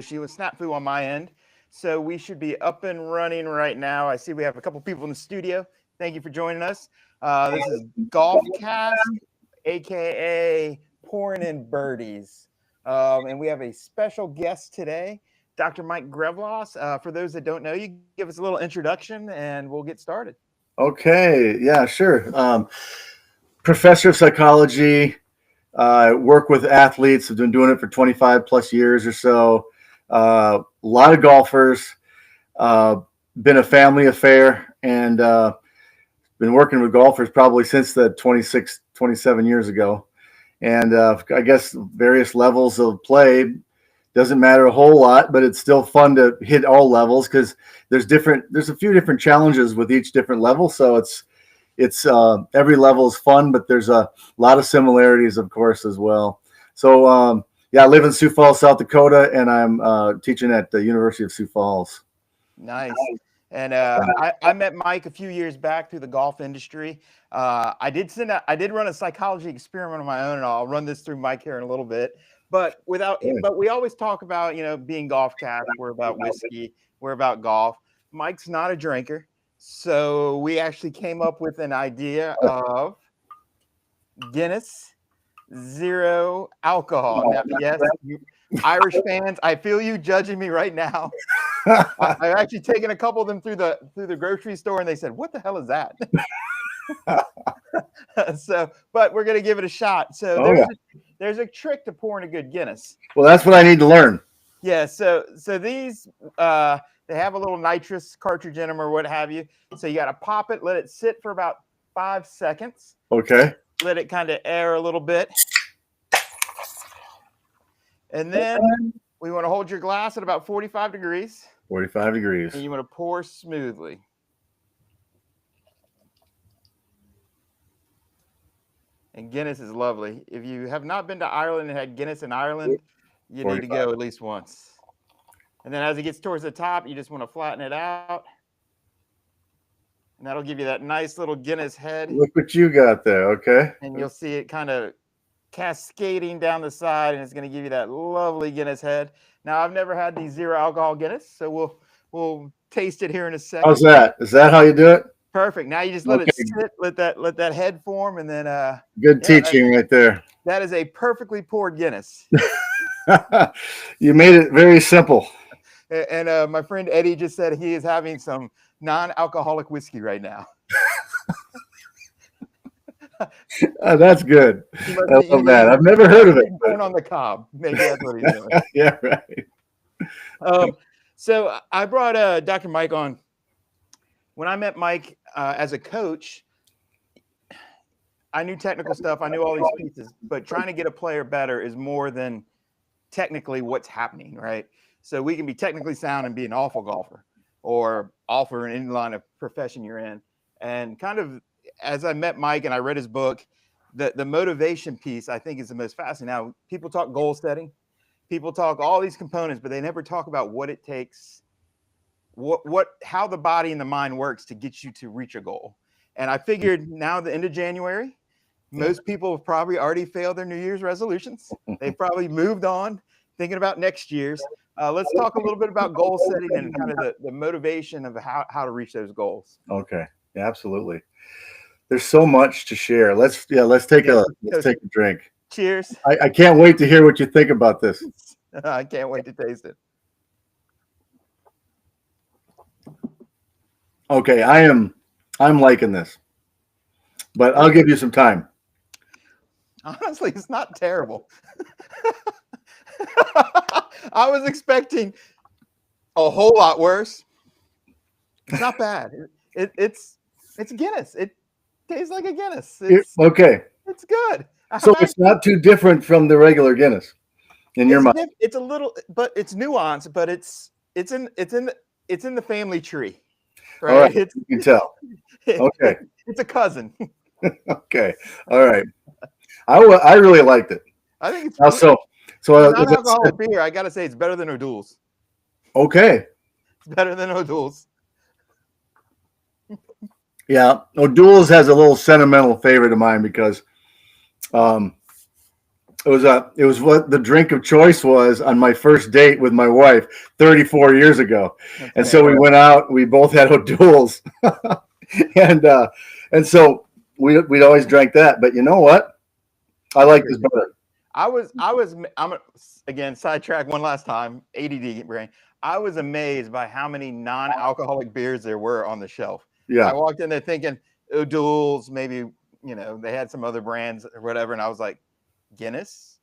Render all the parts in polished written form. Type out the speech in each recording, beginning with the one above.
issue with snafu on my end. So we should be up and running right now. I see we have a couple people in the studio. Thank you for joining us. This is GolfCask, aka Pouring in Birdies. And we have a special guest today, Dr. Mike Grevlos. For those that don't know you, give us a little introduction and we'll get started. Okay, yeah, sure. Professor of psychology, work with athletes. I've been doing it for 25 plus years or so. A lot of golfers, been a family affair, and been working with golfers probably since the 27 years ago. And I guess various levels of play. Doesn't matter a whole lot, but it's still fun to hit all levels because there's a few different challenges with each different level. So it's every level is fun, but there's a lot of similarities, of course, as well. So yeah, I live in Sioux Falls, South Dakota, and I'm teaching at the University of Sioux Falls. Nice. And I met Mike a few years back through the golf industry. I did run a psychology experiment on my own, and I'll run this through Mike here in a little bit. But we always talk about, being GolfCask. We're about whiskey. We're about golf. Mike's not a drinker. So we actually came up with an idea of Guinness zero alcohol. Now, yes, Irish fans, I feel you judging me right now. I've actually taken a couple of them through the grocery store, and they said, "What the hell is that?" But we're gonna give it a shot. So there's a trick to pouring a good Guinness. Well, that's what I need to learn. Yeah. So these they have a little nitrous cartridge in them or what have you. So you got to pop it, let it sit for about 5 seconds. Okay. Let it kind of air a little bit. And then we want to hold your glass at about 45 degrees. 45 degrees. And you want to pour smoothly. And Guinness is lovely. If you have not been to Ireland and had Guinness in Ireland, you 45. Need to go at least once. And then as it gets towards the top, you just want to flatten it out. And that'll give you that nice little Guinness head. Look what you got there, okay? And you'll see it kind of cascading down the side, and it's going to give you that lovely Guinness head. Now, I've never had the zero alcohol Guinness, so we'll taste it here in a second. How's that? Is that how you do it? Perfect. Now you just let it sit, let that head form, and then good teaching right there. That is a perfectly poured Guinness. You made it very simple. And my friend Eddie just said he is having some non-alcoholic whiskey right now. That's good. I love that. I've never heard of it. Going on the cob. Maybe that's what he's doing. Yeah, right. So I brought Dr. Mike on. When I met Mike as a coach, I knew technical stuff. I knew all these pieces, but trying to get a player better is more than technically what's happening, right? So we can be technically sound and be an awful golfer or awful in any line of profession you're in. And kind of as I met Mike and I read his book, the motivation piece I think is the most fascinating. Now, people talk goal setting, people talk all these components, but they never talk about what it takes, how the body and the mind works to get you to reach a goal. And I figured now the end of January, most people have probably already failed their New Year's resolutions. They've probably moved on thinking about next year's. Let's talk a little bit about goal setting and kind of the motivation of how to reach those goals. Okay. Yeah, absolutely. There's so much to share. Let's take a drink. Cheers. I can't wait to hear what you think about this. I can't wait to taste it. Okay, I'm liking this, but I'll give you some time. Honestly, it's not terrible. I was expecting a whole lot worse. It's not bad. It's Guinness. It tastes like a Guinness. Okay. It's good. So it's not too different from the regular Guinness in your mind. It's a little, but it's nuanced. But it's in the family tree. Right? All right, you can tell. Okay. It's a cousin. Okay. All right. I really liked it. I think it's non-alcoholic beer. I got to say, it's better than O'Doul's. Okay. It's better than O'Doul's. Yeah, O'Doul's has a little sentimental favorite of mine because It was what the drink of choice was on my first date with my wife 34 years ago. Okay. And so we went out, we both had O'Doul's. and so we'd always drank that. But you know what? I like this better. I'm again, sidetrack one last time, ADD brain. I was amazed by how many non-alcoholic beers there were on the shelf. Yeah. I walked in there thinking O'Doul's, maybe, they had some other brands or whatever. And I was like, Guinness,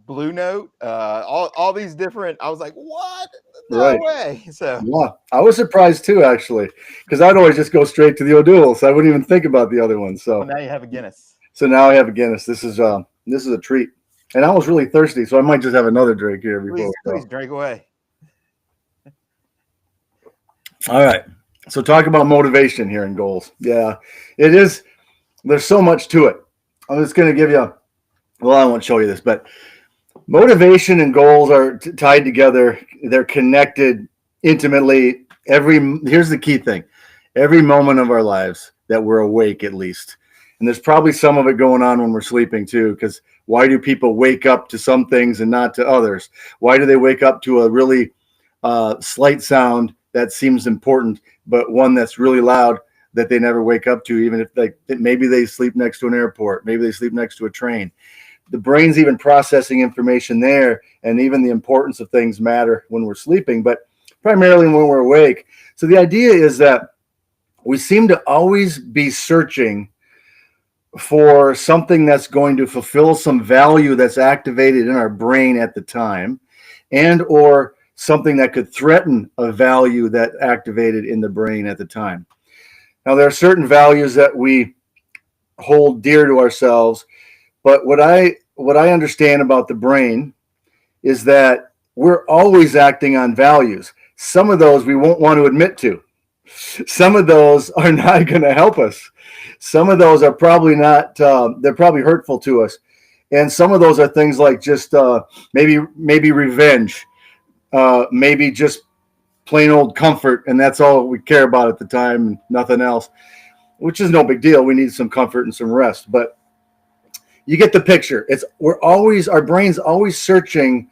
Blue Note, all these different. I was like, what? No way. So yeah, I was surprised too, actually, because I'd always just go straight to the O'Doul's. So I wouldn't even think about the other ones. So now you have a Guinness. So now I have a Guinness. This is a treat. And I was really thirsty, so I might just have another drink here before. Please drink away. All right. So talk about motivation here in goals. Yeah, it is. There's so much to it. I'm just going to give you. Well, I won't show you this, but motivation and goals are tied together. They're connected intimately. Here's the key thing. Every moment of our lives that we're awake, at least. And there's probably some of it going on when we're sleeping too, because why do people wake up to some things and not to others? Why do they wake up to a really slight sound that seems important, but one that's really loud that they never wake up to, even if maybe they sleep next to an airport, maybe they sleep next to a train. The brain's even processing information there, and even the importance of things matter when we're sleeping, but primarily when we're awake. So the idea is that we seem to always be searching for something that's going to fulfill some value that's activated in our brain at the time, and or something that could threaten a value that activated in the brain at the time. Now, there are certain values that we hold dear to ourselves, but what I understand about the brain is that we're always acting on values. Some of those we won't want to admit to. Some of those are not going to help us. Some of those are probably not, they're probably hurtful to us. And some of those are things like just maybe revenge, maybe just plain old comfort. And that's all we care about at the time, and nothing else, which is no big deal. We need some comfort and some rest, but you get the picture. Our brain's always searching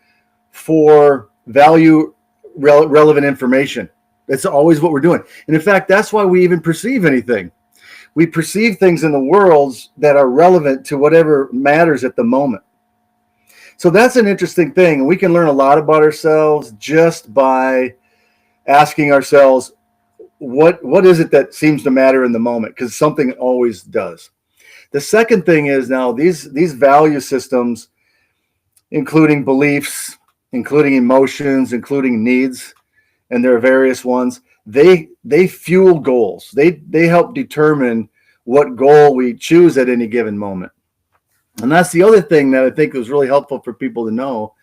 for value, relevant information. That's always what we're doing. And in fact, that's why we even perceive anything. We perceive things in the world that are relevant to whatever matters at the moment. So that's an interesting thing. We can learn a lot about ourselves just by asking ourselves, what is it that seems to matter in the moment? Because something always does. The second thing is now these value systems, including beliefs, including emotions, including needs, and there are various ones, they fuel goals. They help determine what goal we choose at any given moment. And that's the other thing that I think was really helpful for people to know,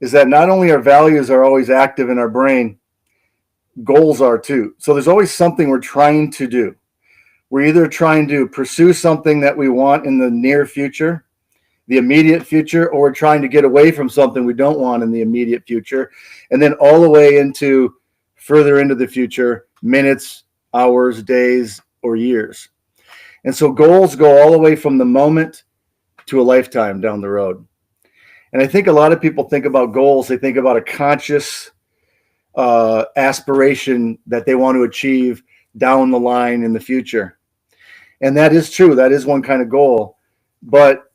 is that not only our values are always active in our brain, goals are too. So there's always something we're trying to do. We're either trying to pursue something that we want in the near future, the immediate future, or we're trying to get away from something we don't want in the immediate future, and then all the way into further into the future, minutes, hours, days, or years. And so goals go all the way from the moment to a lifetime down the road. And I think a lot of people think about goals, they think about a conscious aspiration that they want to achieve down the line in the future. And that is true. That is one kind of goal. But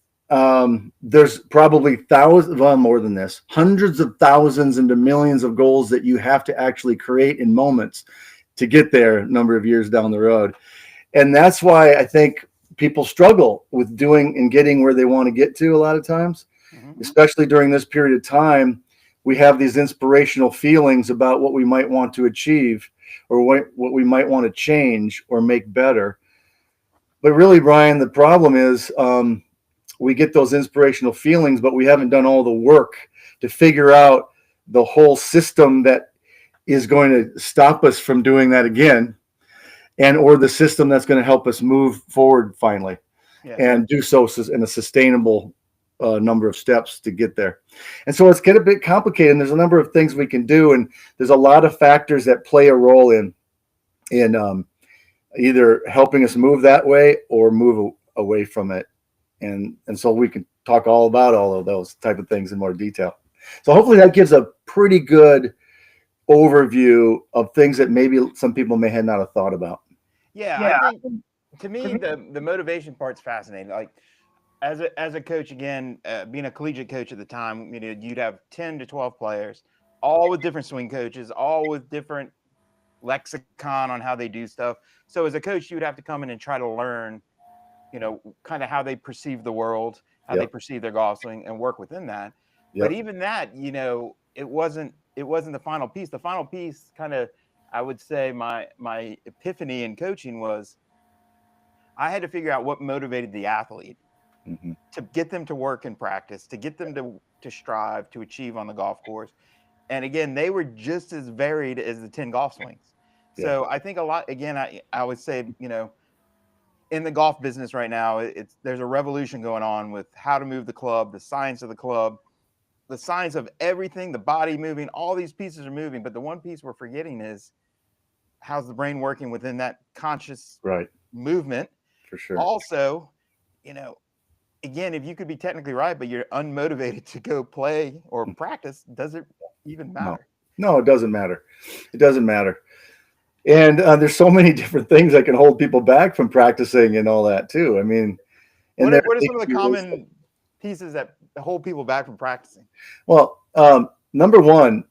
there's probably thousands, well, more than this, hundreds of thousands into millions of goals that you have to actually create in moments to get there a number of years down the road. And that's why I think people struggle with doing and getting where they want to get to a lot of times, especially during this period of time. We have these inspirational feelings about what we might want to achieve or what we might want to change or make better. But really, Brian, the problem is we get those inspirational feelings, but we haven't done all the work to figure out the whole system that is going to stop us from doing that again, and or the system that's going to help us move forward finally, and do so in a sustainable number of steps to get there. And so it's get a bit complicated, and there's a number of things we can do, and there's a lot of factors that play a role in either helping us move that way or move away from it And so we can talk all about all of those type of things in more detail. So hopefully that gives a pretty good overview of things that maybe some people may have not have thought about. Yeah, I think to me the motivation part's fascinating. Like as a coach, again, being a collegiate coach at the time, you'd have 10 to 12 players, all with different swing coaches, all with different lexicon on how they do stuff. So as a coach, you would have to come in and try to learn, kind of how they perceive the world, how they perceive their golf swing, and work within that. But even that, it wasn't the final piece. The final piece, kind of, I would say, my epiphany in coaching was I had to figure out what motivated the athlete to get them to work and practice, to get them to strive, to achieve on the golf course. And again, they were just as varied as the 10 golf swings. So I think a lot, again, I would say, in the golf business right now, there's a revolution going on with how to move the club, the science of the club, the science of everything, the body moving, all these pieces are moving. But the one piece we're forgetting is how's the brain working within that conscious movement. For sure. Also, again, if you could be technically right, but you're unmotivated to go play or practice, does it even matter? No, it doesn't matter. It doesn't matter. And there's so many different things that can hold people back from practicing and all that too. I mean, what are some of the common pieces that hold people back from practicing? Well, number one,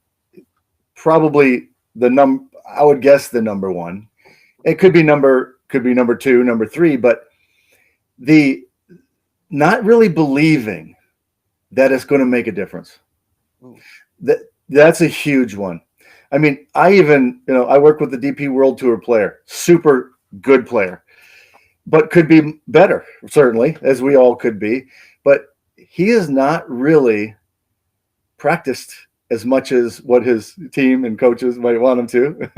probably I would guess the number one. It could be number two, number three, but the not really believing that it's going to make a difference. That's a huge one. I mean, I work with the DP World Tour player, super good player, but could be better, certainly, as we all could be. But he is not really practiced as much as what his team and coaches might want him to.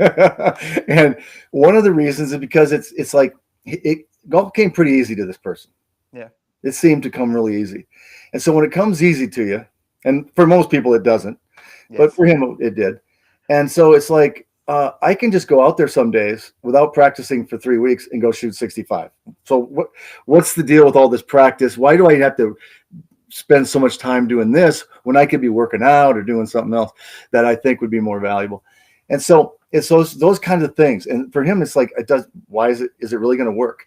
And one of the reasons is because it's like golf came pretty easy to this person. Yeah. It seemed to come really easy. And so when it comes easy to you, and for most people it doesn't, but for him it did. And so it's like, I can just go out there some days without practicing for 3 weeks and go shoot 65. So what's the deal with all this practice? Why do I have to spend so much time doing this when I could be working out or doing something else that I think would be more valuable? And so it's those kinds of things. And for him, it's like, why is it really going to work?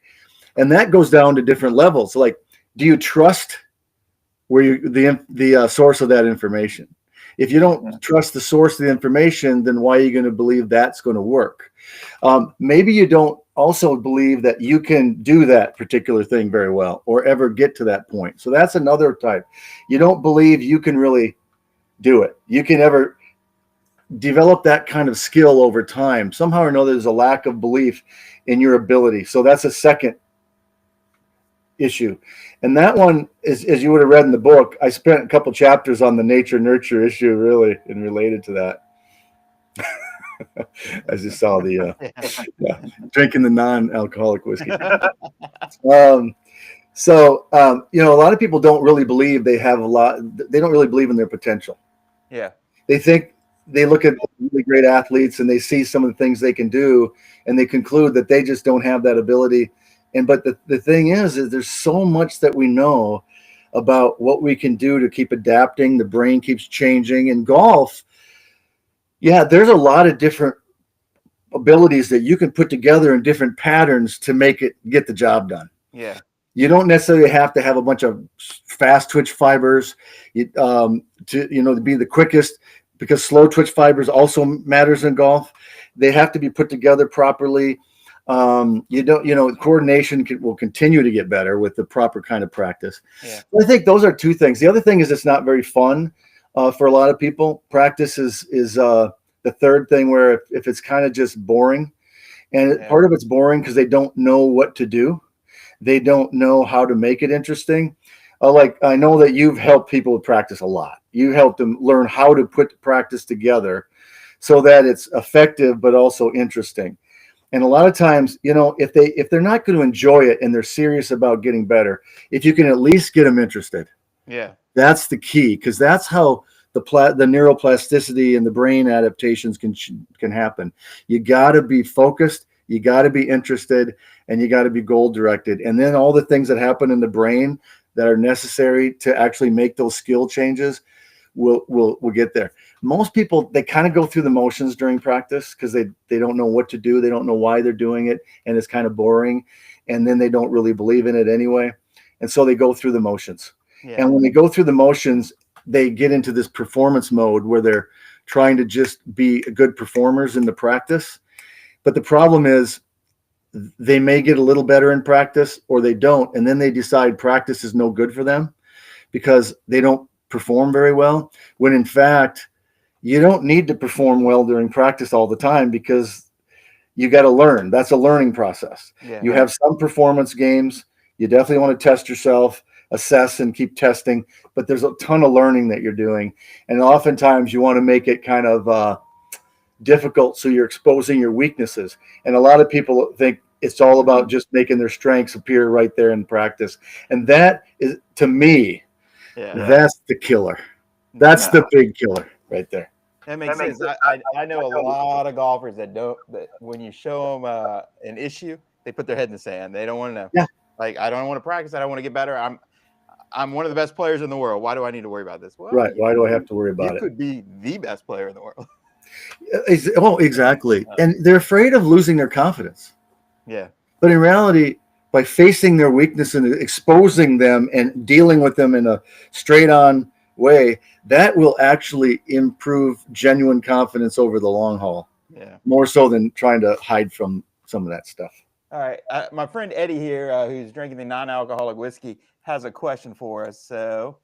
And that goes down to different levels. So like, do you trust the source of that information? If you don't trust the source of the information, then why are you going to believe that's going to work? Maybe you don't also believe that you can do that particular thing very well or ever get to that point. So that's another type. You don't believe you can really do it. You can ever develop that kind of skill over time. Somehow or another, there's a lack of belief in your ability. So that's a second issue. And that one is, as you would have read in the book, I spent a couple chapters on the nature nurture issue, really, and related to that. I just saw the drinking the non-alcoholic whiskey. So a lot of people don't really believe they have they don't really believe in their potential. Yeah. They look at really great athletes and they see some of the things they can do and they conclude that they just don't have that ability. But the thing is there's so much that we know about what we can do to keep adapting. The brain keeps changing. In golf, there's a lot of different abilities that you can put together in different patterns to get the job done. Yeah. You don't necessarily have to have a bunch of fast twitch fibers to be the quickest, because slow twitch fibers also matters in golf. They have to be put together properly. Coordination will continue to get better with the proper kind of practice. Yeah. I think those are two things. The other thing is it's not very fun for a lot of people. Practice is the third thing, where if it's kind of just boring, and part of it's boring because they don't know what to do. They don't know how to make it interesting. Like I know that you've helped people with practice a lot. You helped them learn how to put practice together so that it's effective but also interesting. And a lot of times, if they're not going to enjoy it and they're serious about getting better, if you can at least get them interested, that's the key, because that's how the neuroplasticity and the brain adaptations can happen. You got to be focused, you got to be interested, and you got to be goal directed. And then all the things that happen in the brain that are necessary to actually make those skill changes, we'll get there. Most people, they kind of go through the motions during practice because they don't know what to do. They don't know why they're doing it, and it's kind of boring. And then they don't really believe in it anyway. And so they go through the motions. Yeah. And when they go through the motions, they get into this performance mode where they're trying to just be good performers in the practice. But the problem is they may get a little better in practice or they don't. And then they decide practice is no good for them because they don't perform very well. When in fact, you don't need to perform well during practice all the time because you got to learn. That's a learning process. Yeah. You have some performance games. You definitely want to test yourself, assess, and keep testing. But there's a ton of learning that you're doing. And oftentimes you want to make it kind of difficult so you're exposing your weaknesses. And a lot of people think it's all about just making their strengths appear right there in practice. And that is, to me, that's the killer. That's the big killer right there. That makes sense. I know a lot of golfers that when you show them an issue, they put their head in the sand. They don't want to know. Yeah. Like, I don't want to practice. I don't want to get better. I'm one of the best players in the world. Why do I need to worry about this? Well, right. Why do I have to worry about it? You could be the best player in the world. Oh, exactly. And they're afraid of losing their confidence. Yeah. But in reality, by facing their weakness and exposing them and dealing with them in a straight on way, that will actually improve genuine confidence over the long haul. Yeah. More so than trying to hide from some of that stuff. All right. My friend Eddie here, who's drinking the non-alcoholic whiskey, has a question for us. So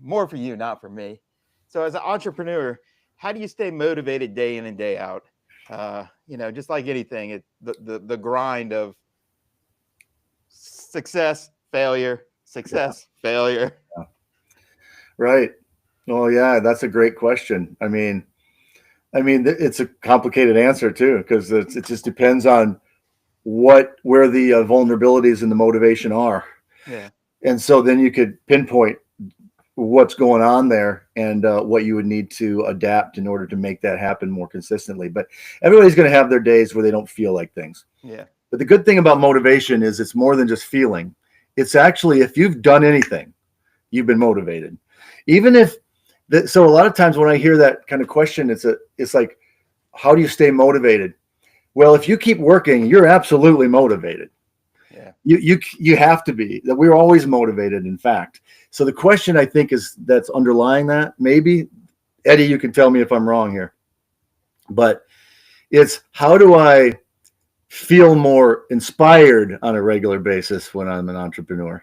more for you, not for me. So as an entrepreneur, how do you stay motivated day in and day out? Just like anything, the grind of success, failure, failure. Yeah. Right. Oh yeah, that's a great question. I mean, it's a complicated answer too, because it just depends on where the vulnerabilities and the motivation are. Yeah. And so then you could pinpoint what's going on there and what you would need to adapt in order to make that happen more consistently. But everybody's going to have their days where they don't feel like things. Yeah. But the good thing about motivation is it's more than just feeling. It's actually, if you've done anything, you've been motivated. Even if so a lot of times when I hear that kind of question, it's like, how do you stay motivated? Well, if you keep working, you're absolutely motivated. Yeah. You have to be. That we're always motivated, in fact. So the question I think that's underlying that, maybe, Eddie, you can tell me if I'm wrong here, but it's how do I feel more inspired on a regular basis when I'm an entrepreneur?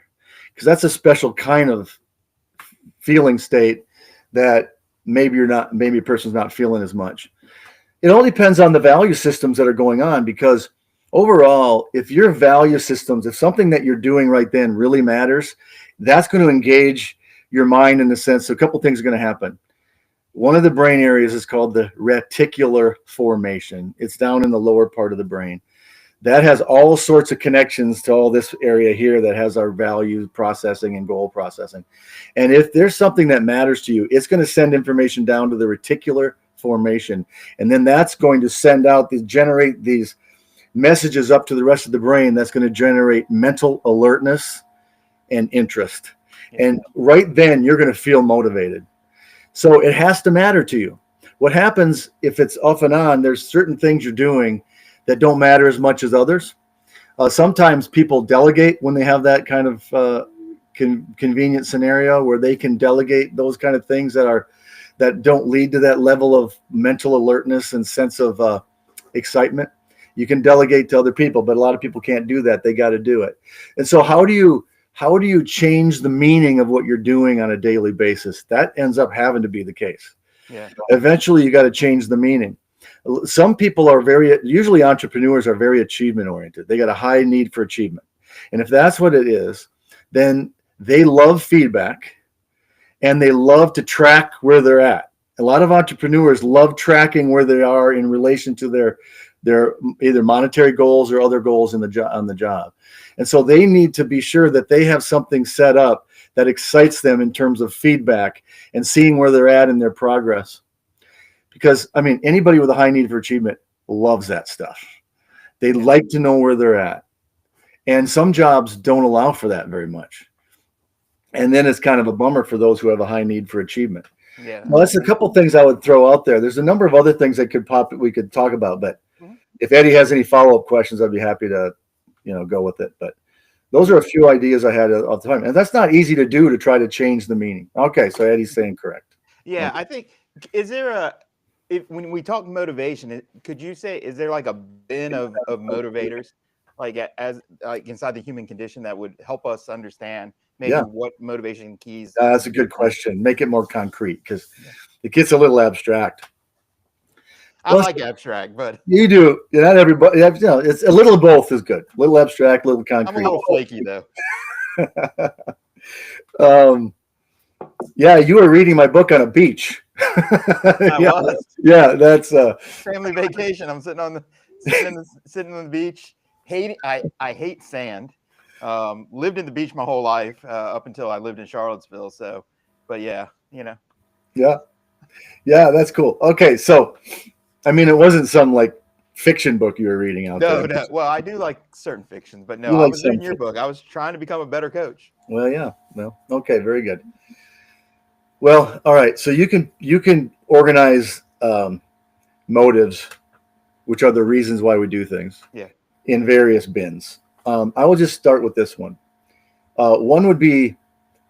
Because that's a special kind of feeling state that maybe a person's not feeling as much. It all depends on the value systems that are going on, because overall, if your value systems, if something that you're doing right then really matters, that's going to engage your mind in the sense a couple things are going to happen. One of the brain areas is called the reticular formation. It's down in the lower part of the brain. That has all sorts of connections to all this area here that has our value processing and goal processing. And if there's something that matters to you, it's going to send information down to the reticular formation. And then that's going to generate these messages up to the rest of the brain. That's going to generate mental alertness and interest. Yeah. And right then you're going to feel motivated. So it has to matter to you. What happens if it's off and on, there's certain things you're doing that don't matter as much as others. Sometimes people delegate when they have that kind of convenient scenario where they can delegate those kind of things that don't lead to that level of mental alertness and sense of excitement. You can delegate to other people, but a lot of people can't do that. They got to do it. And so how do you change the meaning of what you're doing on a daily basis? That ends up having to be the case. Yeah. Eventually you got to change the meaning. Some people usually entrepreneurs are very achievement oriented. They got a high need for achievement. And if that's what it is, then they love feedback and they love to track where they're at. A lot of entrepreneurs love tracking where they are in relation to their either monetary goals or other goals on the job. And so they need to be sure that they have something set up that excites them in terms of feedback and seeing where they're at in their progress. Because, anybody with a high need for achievement loves that stuff. They like to know where they're at. And some jobs don't allow for that very much. And then it's kind of a bummer for those who have a high need for achievement. Yeah. Well, that's a couple things I would throw out there. There's a number of other things that we could talk about, but if Eddie has any follow-up questions, I'd be happy to, go with it. But those are a few ideas I had all the time. And that's not easy to do, to try to change the meaning. Okay, so Eddie's saying correct. Yeah, I think, when we talk motivation, could you say, is there like a bin of motivators, like inside the human condition, that would help us understand maybe what motivation keys? That's a good question. Make it more concrete, because it gets a little abstract. I like abstract, but you do. Not everybody. It's a little of both is good. A little abstract, a little concrete. I'm a little flaky though. Yeah, you were reading my book on a beach. Yeah, that's family vacation. I'm sitting on the beach. I hate sand. Lived in the beach my whole life up until I lived in Charlottesville. So, but yeah. Yeah, that's cool. Okay, so I mean, it wasn't some like fiction book you were reading out there. No. Well, I do like certain fictions, but no, I was reading your book. I was trying to become a better coach. Well, yeah. Well, okay, very good. Well, all right. So you can organize motives, which are the reasons why we do things, in various bins. I will just start with this one. One would be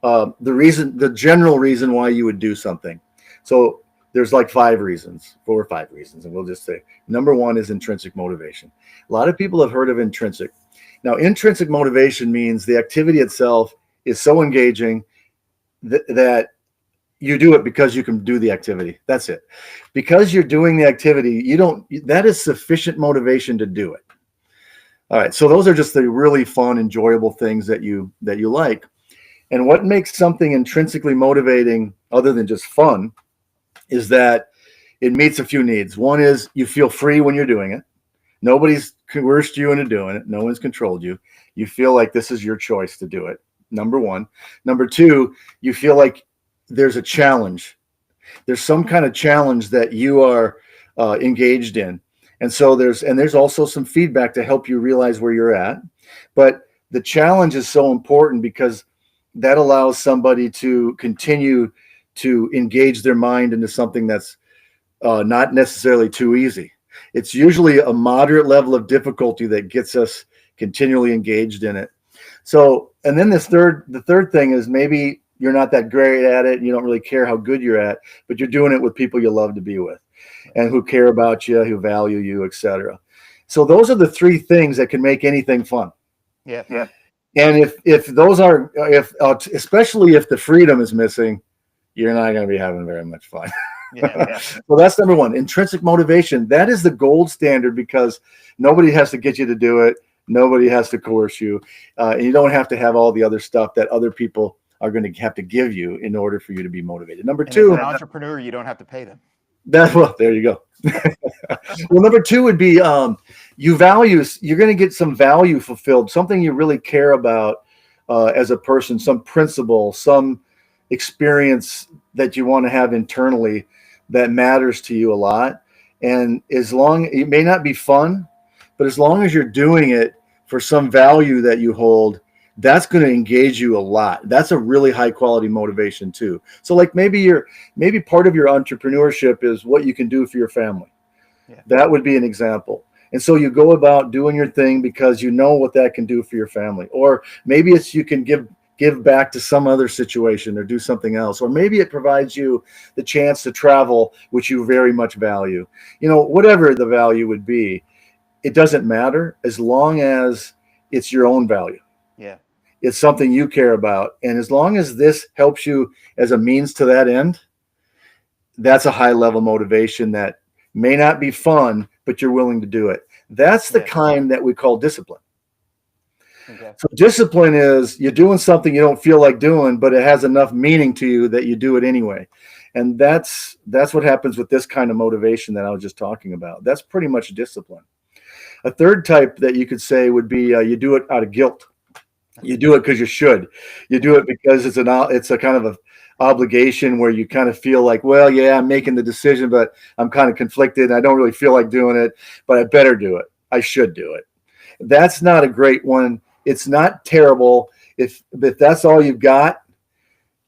the general reason why you would do something. So there's like 4 or 5 reasons, and we'll just say number 1 is intrinsic motivation. A lot of people have heard of intrinsic. Now, intrinsic motivation means the activity itself is so engaging that you do it because you can do the activity. That's it. Because you're doing the activity, that is sufficient motivation to do it. All right. So those are just the really fun, enjoyable things that you like. And what makes something intrinsically motivating, other than just fun, is that it meets a few needs. One is you feel free when you're doing it. Nobody's coerced you into doing it. No one's controlled you. You feel like this is your choice to do it. Number 1. Number 2, you feel like there's a challenge. There's some kind of challenge that you are engaged in. And so there's also some feedback to help you realize where you're at. But the challenge is so important because that allows somebody to continue to engage their mind into something that's not necessarily too easy. It's usually a moderate level of difficulty that gets us continually engaged in it. So, and then the third thing is maybe you're not that great at it. You don't really care how good you're at, but you're doing it with people you love to be with and who care about you, who value you, etc. So those are the 3 things that can make anything fun. Yeah. And if those are, especially if the freedom is missing, you're not going to be having very much fun. Yeah. Well, that's number 1. Intrinsic motivation. That is the gold standard because nobody has to get you to do it. Nobody has to coerce you. And you don't have to have all the other stuff that other people are going to have to give you in order for you to be motivated. Number 2, as an entrepreneur, you don't have to pay them. There you go. Well, number 2 would be you're going to get some value fulfilled, something you really care about as a person, some principle, some experience that you want to have internally that matters to you a lot. And it may not be fun, but as long as you're doing it for some value that you hold, that's going to engage you a lot. That's a really high quality motivation too. So like maybe part of your entrepreneurship is what you can do for your family. Yeah. That would be an example. And so you go about doing your thing because you know what that can do for your family. Or maybe it's you can give back to some other situation or do something else. Or maybe it provides you the chance to travel, which you very much value. Whatever the value would be, it doesn't matter as long as it's your own value. Yeah. It's something you care about. And as long as this helps you as a means to that end, that's a high level motivation that may not be fun, but you're willing to do it. That's the kind that we call discipline. Okay. So discipline is you're doing something you don't feel like doing, but it has enough meaning to you that you do it anyway. And that's what happens with this kind of motivation that I was just talking about. That's pretty much discipline. A third type that you could say would be you do it out of guilt. You do it because you should. You do it because it's a kind of a obligation where you kind of feel like, well, yeah, I'm making the decision, but I'm kind of conflicted. I don't really feel like doing it, but I better do it. I should do it. That's not a great one. It's not terrible. If that's all you've got,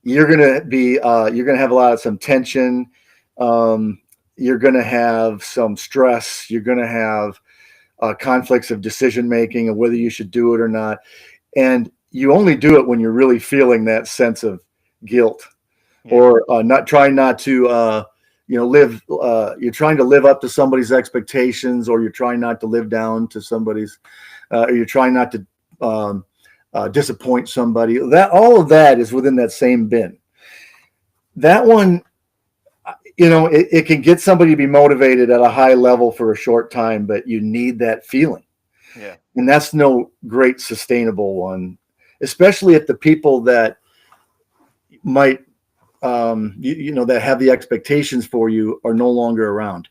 you're going to have some tension. You're going to have some stress. You're going to have conflicts of decision making and whether you should do it or not. And you only do it when you're really feeling that sense of guilt, or trying not to live. You're trying to live up to somebody's expectations, or you're trying not to live down to somebody's, or you're trying not to disappoint somebody. That all of that is within that same bin. That one, it can get somebody to be motivated at a high level for a short time, but you need that feeling. Yeah. And that's no great sustainable one, especially if the people that might, that have the expectations for you are no longer around.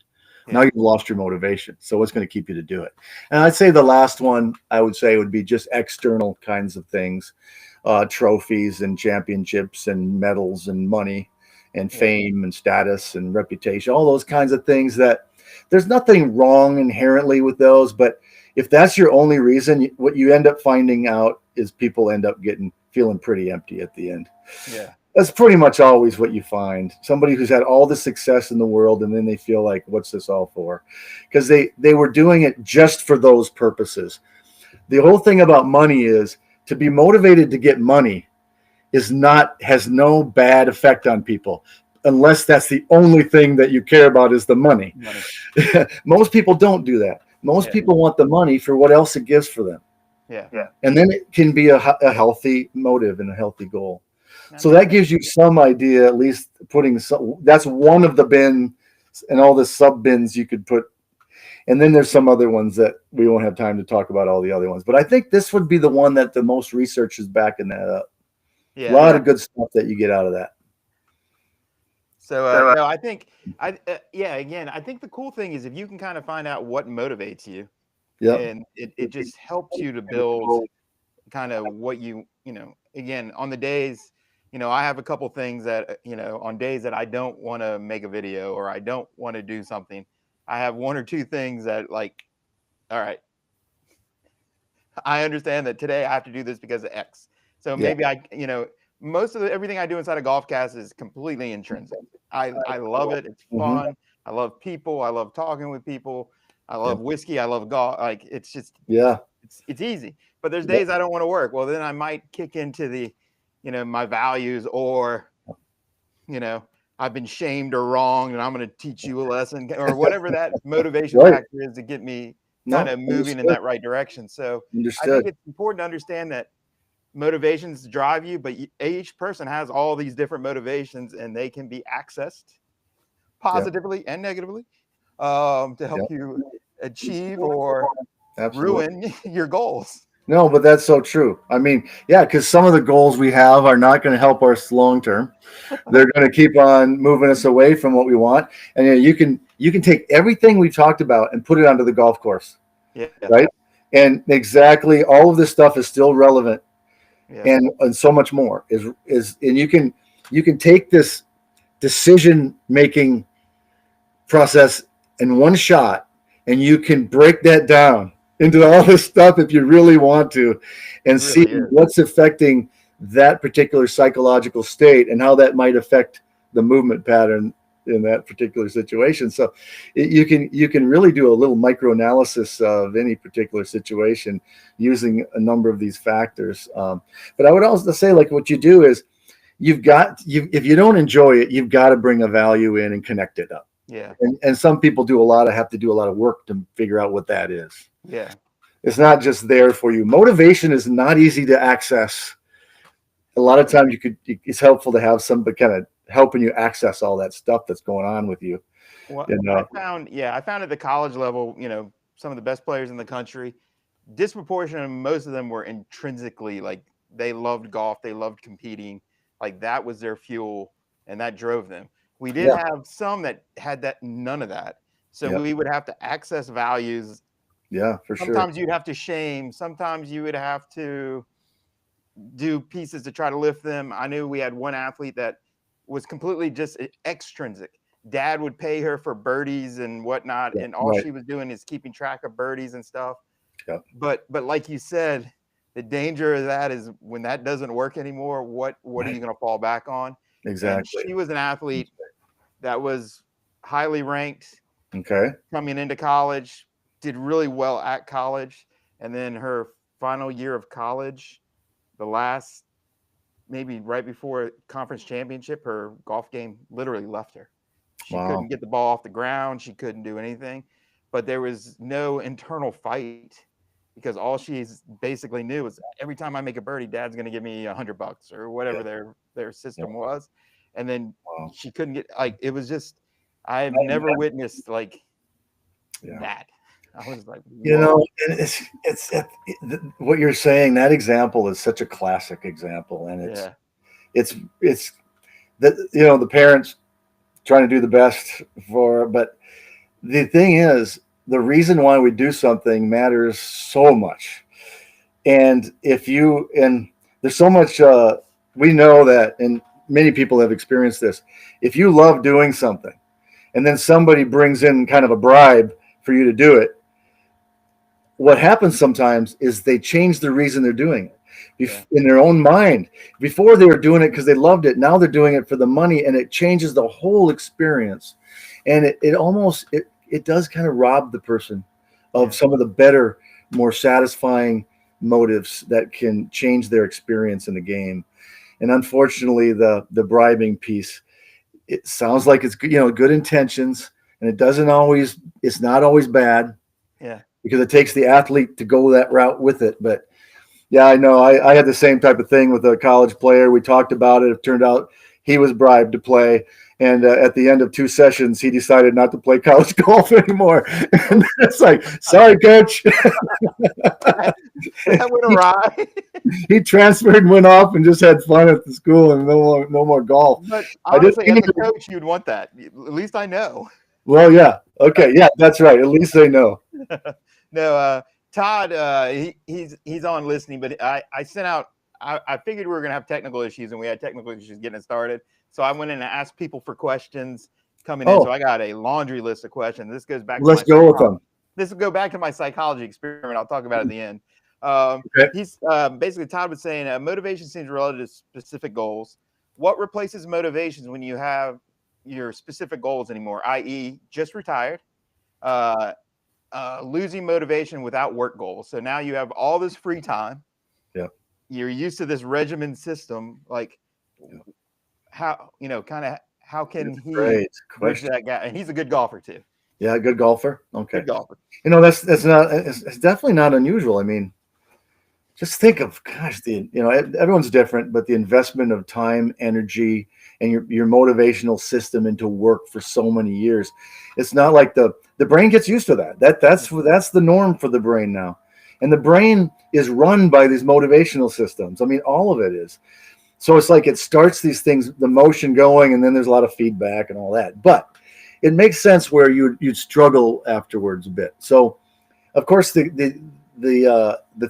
Yeah. Now you've lost your motivation. So what's going to keep you to do it? And I'd say the last one I would say would be just external kinds of things, trophies and championships and medals and money and fame and status and reputation, all those kinds of things that there's nothing wrong inherently with those. But if that's your only reason, what you end up finding out is people end up feeling pretty empty at the end. Yeah. That's pretty much always what you find. Somebody who's had all the success in the world, and then they feel like, what's this all for? Because they were doing it just for those purposes. The whole thing about money is to be motivated to get money has no bad effect on people, unless that's the only thing that you care about is the money. Most people don't do that. Most people want the money for what else it gives for them. Yeah. And then it can be a healthy motive and a healthy goal. So that gives you some idea, at least that's one of the bins and all the sub bins you could put. And then there's some other ones that we won't have time to talk about all the other ones. But I think this would be the one that the most research is backing that up. Yeah, a lot of good stuff that you get out of that. So, no, I think, again, I think the cool thing is if you can kind of find out what motivates you, and it just helps you to build kind of what again, on the days, I have a couple things that, on days that I don't want to make a video or I don't want to do something, I have one or two things that like, all right, I understand that today I have to do this because of X. So maybe most of everything I do inside of GolfCask is completely intrinsic. I love it. It's fun. I love people. I love talking with people. I love whiskey. I love golf. Like it's just, it's easy. But there's days I don't want to work. Well, then I might kick into the, my values, or, I've been shamed or wronged and I'm going to teach you a lesson, or whatever that motivation factor is to get me kind of moving in that right direction. So I think it's important to understand that motivations drive you, but each person has all these different motivations and they can be accessed positively and negatively to help you achieve or ruin your goals. No, but that's so true. I mean, because some of the goals we have are not going to help us long term. They're going to keep on moving us away from what we want. And you can take everything we talked about and put it onto the golf course. Yeah. Right. And exactly all of this stuff is still relevant. Yeah. And so much more is and you can take this decision making process in one shot, and you can break that down into all this stuff if you really want to, and see what's affecting that particular psychological state and how that might affect the movement pattern in that particular situation. So you can really do a little microanalysis of any particular situation using a number of these factors. But I would also say, like, what you do is if you don't enjoy it, you've got to bring a value in and connect it up. Yeah. And some people have to do a lot of work to figure out what that is. Yeah. It's not just there for you. Motivation is not easy to access. A lot of times it's helpful to have somebody kind of helping you access all that stuff that's going on with you. Well, I found at the college level, some of the best players in the country, disproportionately, most of them were intrinsically, like, they loved golf, they loved competing, like that was their fuel, and that drove them. We did have some that had none of that. So we would have to access values. Yeah, for sure. Sometimes you'd have to shame. Sometimes you would have to do pieces to try to lift them. I knew we had one athlete that was completely just extrinsic. Dad would pay her for birdies and whatnot, and all she was doing is keeping track of birdies and stuff. Yeah. But like you said, the danger of that is when that doesn't work anymore, what are you going to fall back on? Exactly. And she was an athlete that was highly ranked. Okay. Coming into college, did really well at college. And then her final year of college, the last, maybe right before conference championship, her golf game literally left her. She couldn't get the ball off the ground. She couldn't do anything. But there was no internal fight because all she basically knew was every time I make a birdie, Dad's going to give me $100 or whatever their system was. And then she couldn't get, like, it was just, I've never witnessed like that. I was like, whoa. You know, it's what you're saying. That example is such a classic example, and it's that, you know, the parents trying to do the best for, but the thing is, the reason why we do something matters so much. And there's so much, we know that, and many people have experienced this. If you love doing something and then somebody brings in kind of a bribe for you to do it, what happens sometimes is they change the reason they're doing it in their own mind. Before they were doing it because they loved it. Now they're doing it for the money, and it changes the whole experience. And it does kind of rob the person of some of the better, more satisfying motives that can change their experience in the game. And unfortunately, the bribing piece, it sounds like it's, you know, good intentions, and it's not always bad. Yeah. Because it takes the athlete to go that route with it. But yeah, I know I had the same type of thing with a college player. We talked about it. It turned out he was bribed to play. And at the end of 2 sessions, he decided not to play college golf anymore. And it's like, sorry, coach. That went awry. He transferred and went off and just had fun at the school and no more golf. But honestly, as a coach, you'd want that. At least I know. Well, yeah. Okay. Yeah, that's right. At least they know. No, Todd, he's on listening, but I sent out, I figured we were going to have technical issues, and we had technical issues getting it started. So I went in and asked people for questions coming in. So I got a laundry list of questions. This goes back. Let's go with them. This will go back to my psychology experiment. I'll talk about it at the end. He's basically, Todd was saying, motivation seems related to specific goals. What replaces motivations when you have your specific goals anymore, i.e. just retired, losing motivation without work goals. So now you have all this free time. Yeah. You're used to this regimen system. Like how, you know, kind of how can he bridge that gap? And he's a good golfer too. Yeah. Good golfer. Okay. Good golfer. You know, it's definitely not unusual. I mean, just think of, gosh, everyone's different, but the investment of time, energy, and your motivational system into work for so many years, it's not like the brain gets used to that. That's the norm for the brain now. And the brain is run by these motivational systems. I mean, all of it is. So it's like it starts these things, the motion going, and then there's a lot of feedback and all that. But it makes sense where you'd struggle afterwards a bit. So, of course, the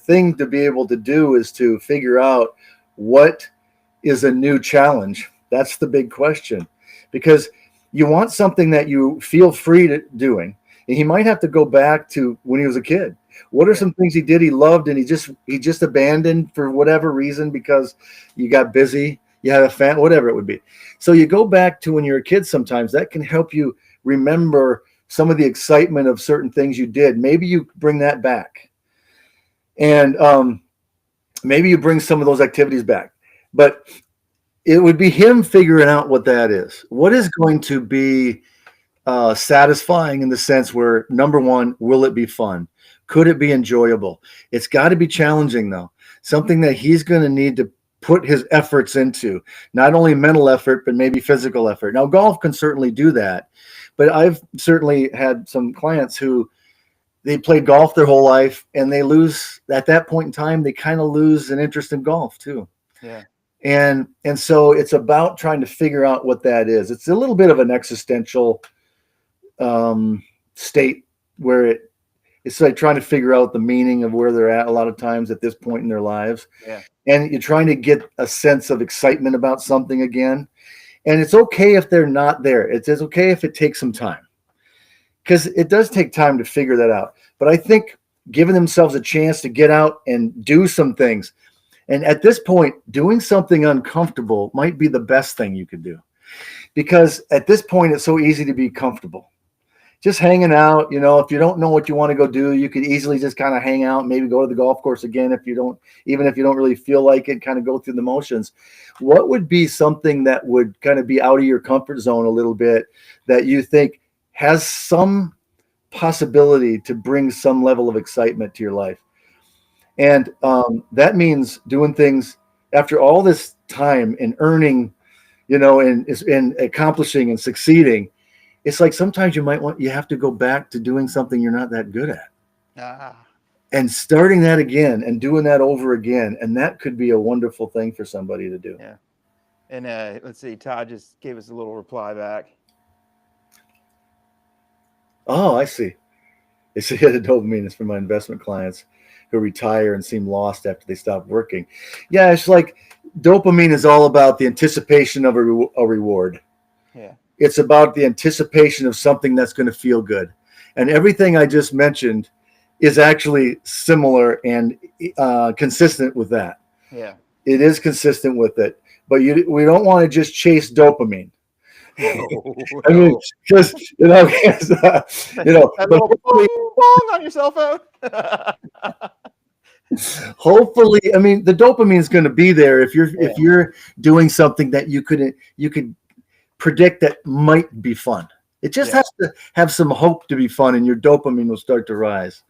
thing to be able to do is to figure out what is a new challenge. That's the big question, because you want something that you feel free to doing. And he might have to go back to when he was a kid. What are some things he did, he loved, and he just abandoned for whatever reason because you got busy, you had a fan, whatever it would be. So you go back to when you're a kid. Sometimes that can help you remember some of the excitement of certain things you did. Maybe you bring that back. And maybe you bring some of those activities back. But it would be him figuring out what that is. What is going to be satisfying in the sense where, number one, will it be fun? Could it be enjoyable? It's got to be challenging, though. Something that he's going to need to put his efforts into, not only mental effort, but maybe physical effort. Now, golf can certainly do that. But I've certainly had some clients who they played golf their whole life, and they lose at that point in time. They kind of lose an interest in golf too. Yeah. And so it's about trying to figure out what that is. It's a little bit of an existential state where it's like trying to figure out the meaning of where they're at a lot of times at this point in their lives. Yeah. And you're trying to get a sense of excitement about something again. And it's okay if they're not there. It's okay if it takes some time, because it does take time to figure that out. But I think giving themselves a chance to get out and do some things. And at this point, doing something uncomfortable might be the best thing you could do, because at this point, it's so easy to be comfortable. Just hanging out, if you don't know what you want to go do, you could easily just kind of hang out, maybe go to the golf course again even if you don't really feel like it, kind of go through the motions. What would be something that would kind of be out of your comfort zone a little bit that you think has some possibility to bring some level of excitement to your life? And that means doing things after all this time and earning, and accomplishing and succeeding. It's like sometimes you have to go back to doing something you're not that good at. And starting that again and doing that over again. And that could be a wonderful thing for somebody to do. Yeah. And let's see, Todd just gave us a little reply back. Oh, I see. It's the dopamine is for my investment clients who retire and seem lost after they stop working. Yeah, it's like dopamine is all about the anticipation of a reward. Yeah. It's about the anticipation of something that's going to feel good. And everything I just mentioned is actually similar and consistent with that. Yeah. It is consistent with it. But we don't want to just chase dopamine. No. I mean, because, a little bong on your cell phone. Hopefully, I mean, the dopamine is going to be there if you're doing something that you could predict that might be fun. It just has to have some hope to be fun, and your dopamine will start to rise.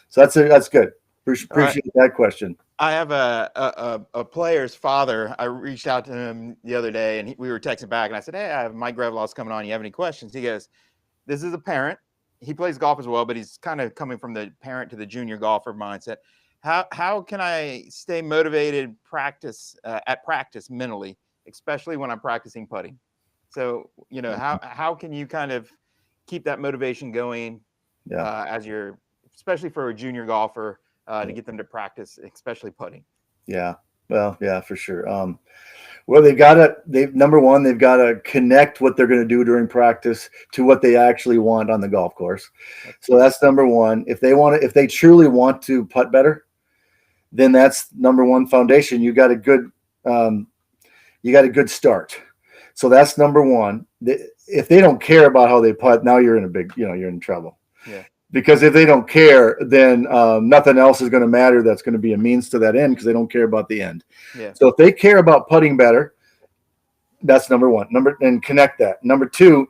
So that's good. Appreciate that question. I have a player's father. I reached out to him the other day, and we were texting back, and I said, "Hey, I have Mike Grevlos coming on. You have any questions?" He goes, "This is a parent. He plays golf as well, but he's kind of coming from the parent to the junior golfer mindset. How can I stay motivated at practice mentally, especially when I'm practicing putting? So, how can you kind of keep that motivation going especially for a junior golfer, to get them to practice, especially putting?" Yeah. Well, yeah, for sure. Well, number one, they've got to connect what they're going to do during practice to what they actually want on the golf course. So that's number one. If they truly want to putt better, then that's number one foundation. You got a good start. So that's number one. If they don't care about how they putt, now you're in trouble. Yeah. Because if they don't care, then nothing else is going to matter. That's going to be a means to that end because they don't care about the end. Yeah. So if they care about putting better, that's number one. And connect that. Number two,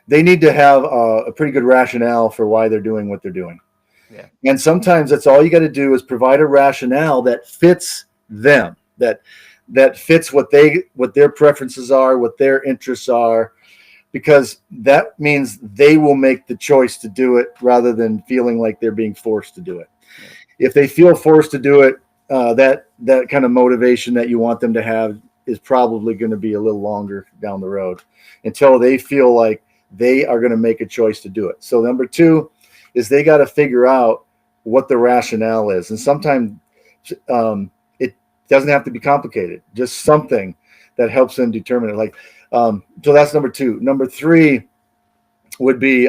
they need to have a pretty good rationale for why they're doing what they're doing. Yeah. And sometimes that's all you got to do is provide a rationale that fits them, that fits what their preferences are, what their interests are, because that means they will make the choice to do it rather than feeling like they're being forced to do it. Yeah. If they feel forced to do it, that kind of motivation that you want them to have is probably going to be a little longer down the road until they feel like they are going to make a choice to do it. So number two is they got to figure out what the rationale is. And sometimes it doesn't have to be complicated, just something that helps them determine it. Like, so that's number two. Number three would be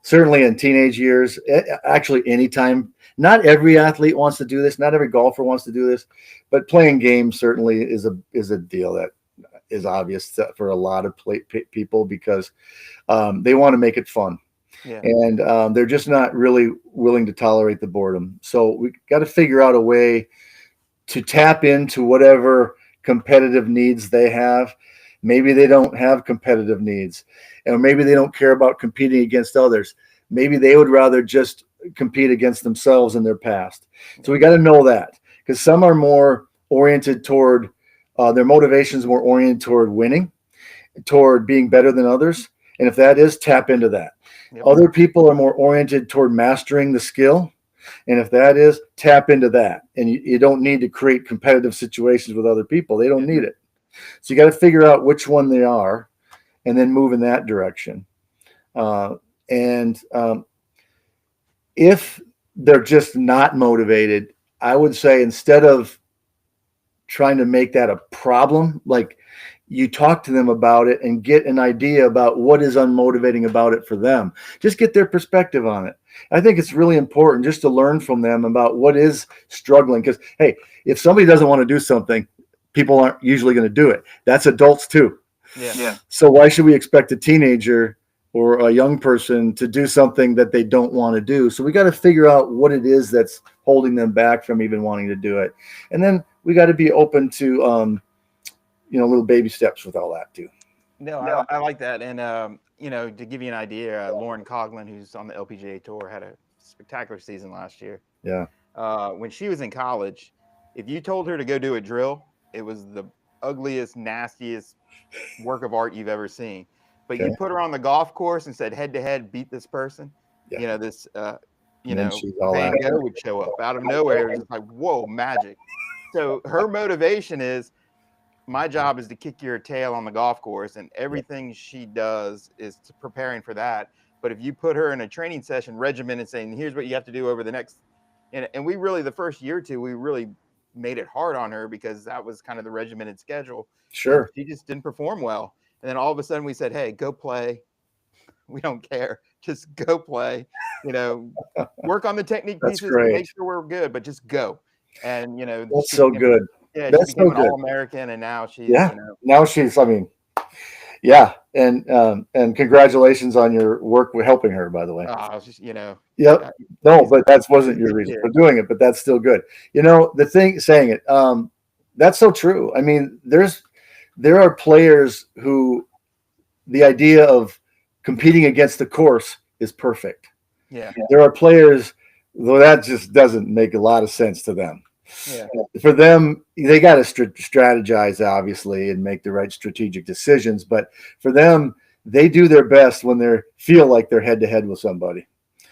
certainly in teenage years, actually anytime. Not every athlete wants to do this. Not every golfer wants to do this, but playing games certainly is a deal that is obvious for a lot of people because they want to make it fun. Yeah. And they're just not really willing to tolerate the boredom. So we got to figure out a way to tap into whatever competitive needs they have. Maybe they don't have competitive needs, and maybe they don't care about competing against others. Maybe they would rather just compete against themselves in their past. So we got to know that, because some are more oriented toward their motivations, more oriented toward winning, toward being better than others. And if that is, tap into that. Yep. Other people are more oriented toward mastering the skill. And if that is, tap into that. And you don't need to create competitive situations with other people. They don't need it. So you got to figure out which one they are and then move in that direction. If they're just not motivated, I would say instead of trying to make that a problem, like you talk to them about it and get an idea about what is unmotivating about it for them. Just get their perspective on it. I think it's really important just to learn from them about what is struggling. Because, hey, if somebody doesn't want to do something, people aren't usually going to do it. That's adults too. Yeah. So why should we expect a teenager or a young person to do something that they don't want to do? So we got to figure out what it is that's holding them back from even wanting to do it. And then we got to be open to, little baby steps with all that too. No, I like that. And, to give you an idea, Lauren Coughlin, who's on the LPGA Tour, had a spectacular season last year. Yeah. When she was in college, if you told her to go do a drill, it was the ugliest, nastiest work of art you've ever seen. But you put her on the golf course and said, head to head, beat this person. Yeah. Van Gogh would show up out of nowhere. It was like, whoa, magic. So her motivation is, my job is to kick your tail on the golf course, and everything she does is preparing for that. But if you put her in a training session regimen and saying, here's what you have to do over the next, and we really, the first year or two, we really made it hard on her because that was kind of the regimented schedule. Sure. She just didn't perform well. And then all of a sudden we said, hey, go play. We don't care. Just go play, work on the technique pieces, make sure we're good, but just go. And, that's so good. Yeah, that's she became so good. an All-American, and now she's, now she's, and congratulations on your work with helping her, by the way. I was just, Yep. No, but that wasn't your reason for doing it, but that's still good. The thing saying it, that's so true. I mean, there are players who the idea of competing against the course is perfect. Yeah. There are players, though, that just doesn't make a lot of sense to them. Yeah. For them, they got to strategize, obviously, and make the right strategic decisions. But for them, they do their best when they feel like they're head to head with somebody.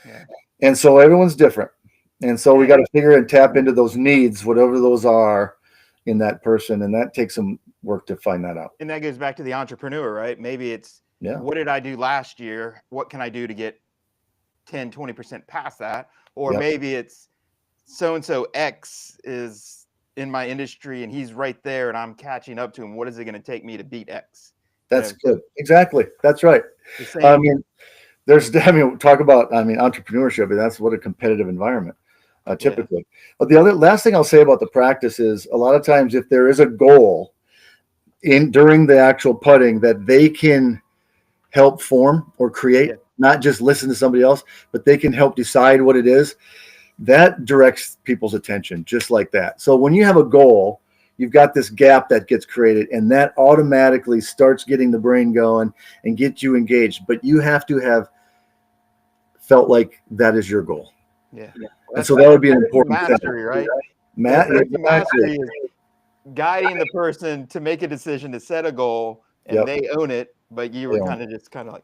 Yeah. And so everyone's different. And so we got to figure and tap into those needs, whatever those are in that person. And that takes some work to find that out. And that goes back to the entrepreneur, right? Maybe it's, what did I do last year? What can I do to get 10, 20% past that? Or maybe it's, so-and-so X is in my industry and he's right there and I'm catching up to him. What is it going to take me to beat X? That's good. Exactly. That's right. Talk about entrepreneurship, and that's what a competitive environment typically. But the last thing I'll say about the practice is a lot of times if there is a goal during the actual putting that they can help form or create, not just listen to somebody else, but they can help decide what it is. That directs people's attention just like that. So when you have a goal, you've got this gap that gets created, and that automatically starts getting the brain going and get you engaged. But you have to have felt like that is your goal. Yeah. And so that would be an important mastery, right? Mastery is guiding the person to make a decision to set a goal, and they own it, but you were kind of like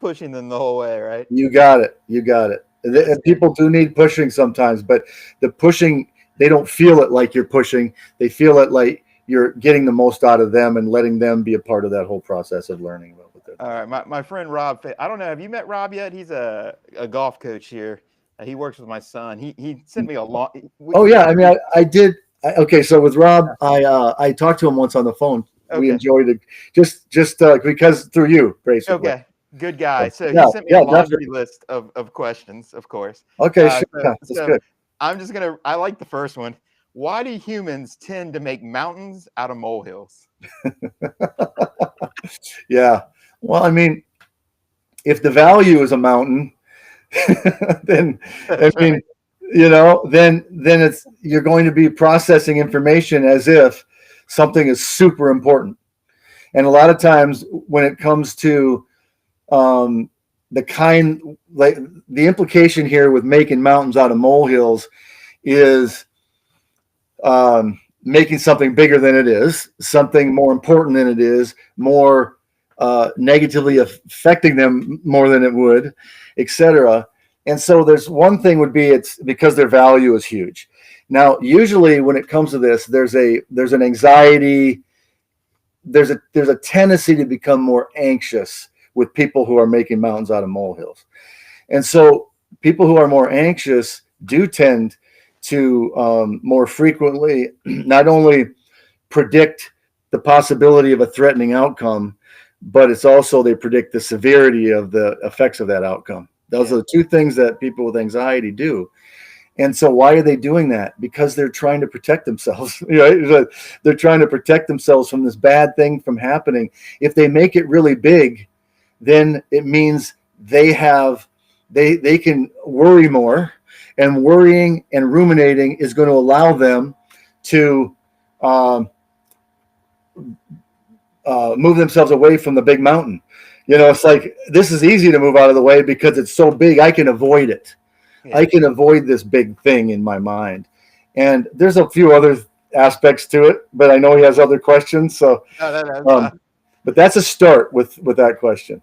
pushing them the whole way, right? You got it. And people do need pushing sometimes, but the pushing, they don't feel it like you're pushing. They feel it like you're getting the most out of them and letting them be a part of that whole process of learning about what they're doing. All right. My friend Rob, I don't know. Have you met Rob yet? He's a golf coach here. He works with my son. He sent me a long. I did. Okay. So with Rob, I talked to him once on the phone. Okay. We enjoyed it just because through you, basically. Okay. Good guy. So he sent me a laundry list of questions, of course. Okay, sure. That's good. I like the first one. Why do humans tend to make mountains out of molehills? Yeah. Well, if the value is a mountain, then then it's, you're going to be processing information as if something is super important. And a lot of times when it comes to the implication here with making mountains out of molehills is making something bigger than it is, something more important than it is, more negatively affecting them more than it would, etc. And so there's one thing would be it's because their value is huge. Now, usually when it comes to this, there's an anxiety, there's a tendency to become more anxious with people who are making mountains out of molehills. And so people who are more anxious do tend to more frequently not only predict the possibility of a threatening outcome, but it's also they predict the severity of the effects of that outcome. Those are the two things that people with anxiety do. And so why are they doing that? Because they're trying to protect themselves. Right? They're trying to protect themselves from this bad thing from happening. If they make it really big, then it means they can worry more, and worrying and ruminating is going to allow them to move themselves away from the big mountain. It's like, this is easy to move out of the way because it's so big. I can avoid it. Yeah. I can avoid this big thing in my mind. And there's a few other aspects to it, but I know he has other questions. So, but that's a start with that question.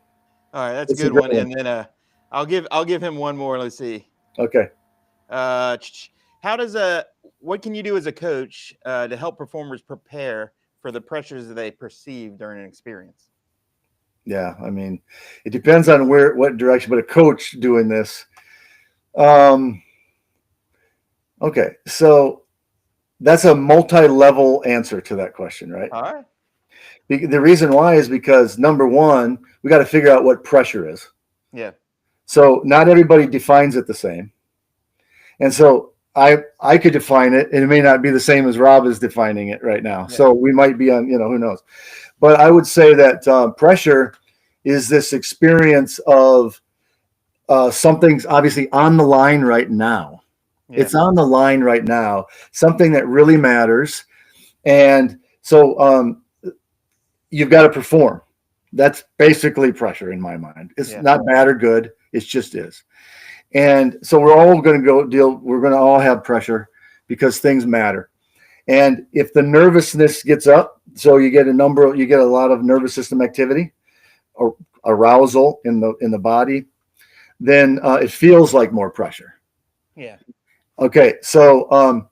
All right, that's a good one. And then I'll give him one more. Let's see. Okay. What can you do as a coach to help performers prepare for the pressures that they perceive during an experience? Yeah, I mean, it depends on what direction, but a coach doing this. Okay, so that's a multi-level answer to that question, right? All right. The reason why is because, number one, we got to figure out what pressure is. Yeah. So not everybody defines it the same. And so I could define it, and it may not be the same as Rob is defining it right now. Yeah. So we might be on, who knows. But I would say that pressure is this experience of something's obviously on the line right now. Yeah. It's on the line right now, something that really matters. And so you've got to perform. That's basically pressure in my mind. It's not bad or good. It just is. And so we're all going to we're going to all have pressure because things matter. And if the nervousness gets up, so you get a lot of nervous system activity or arousal in the body, then it feels like more pressure. Yeah. Okay. So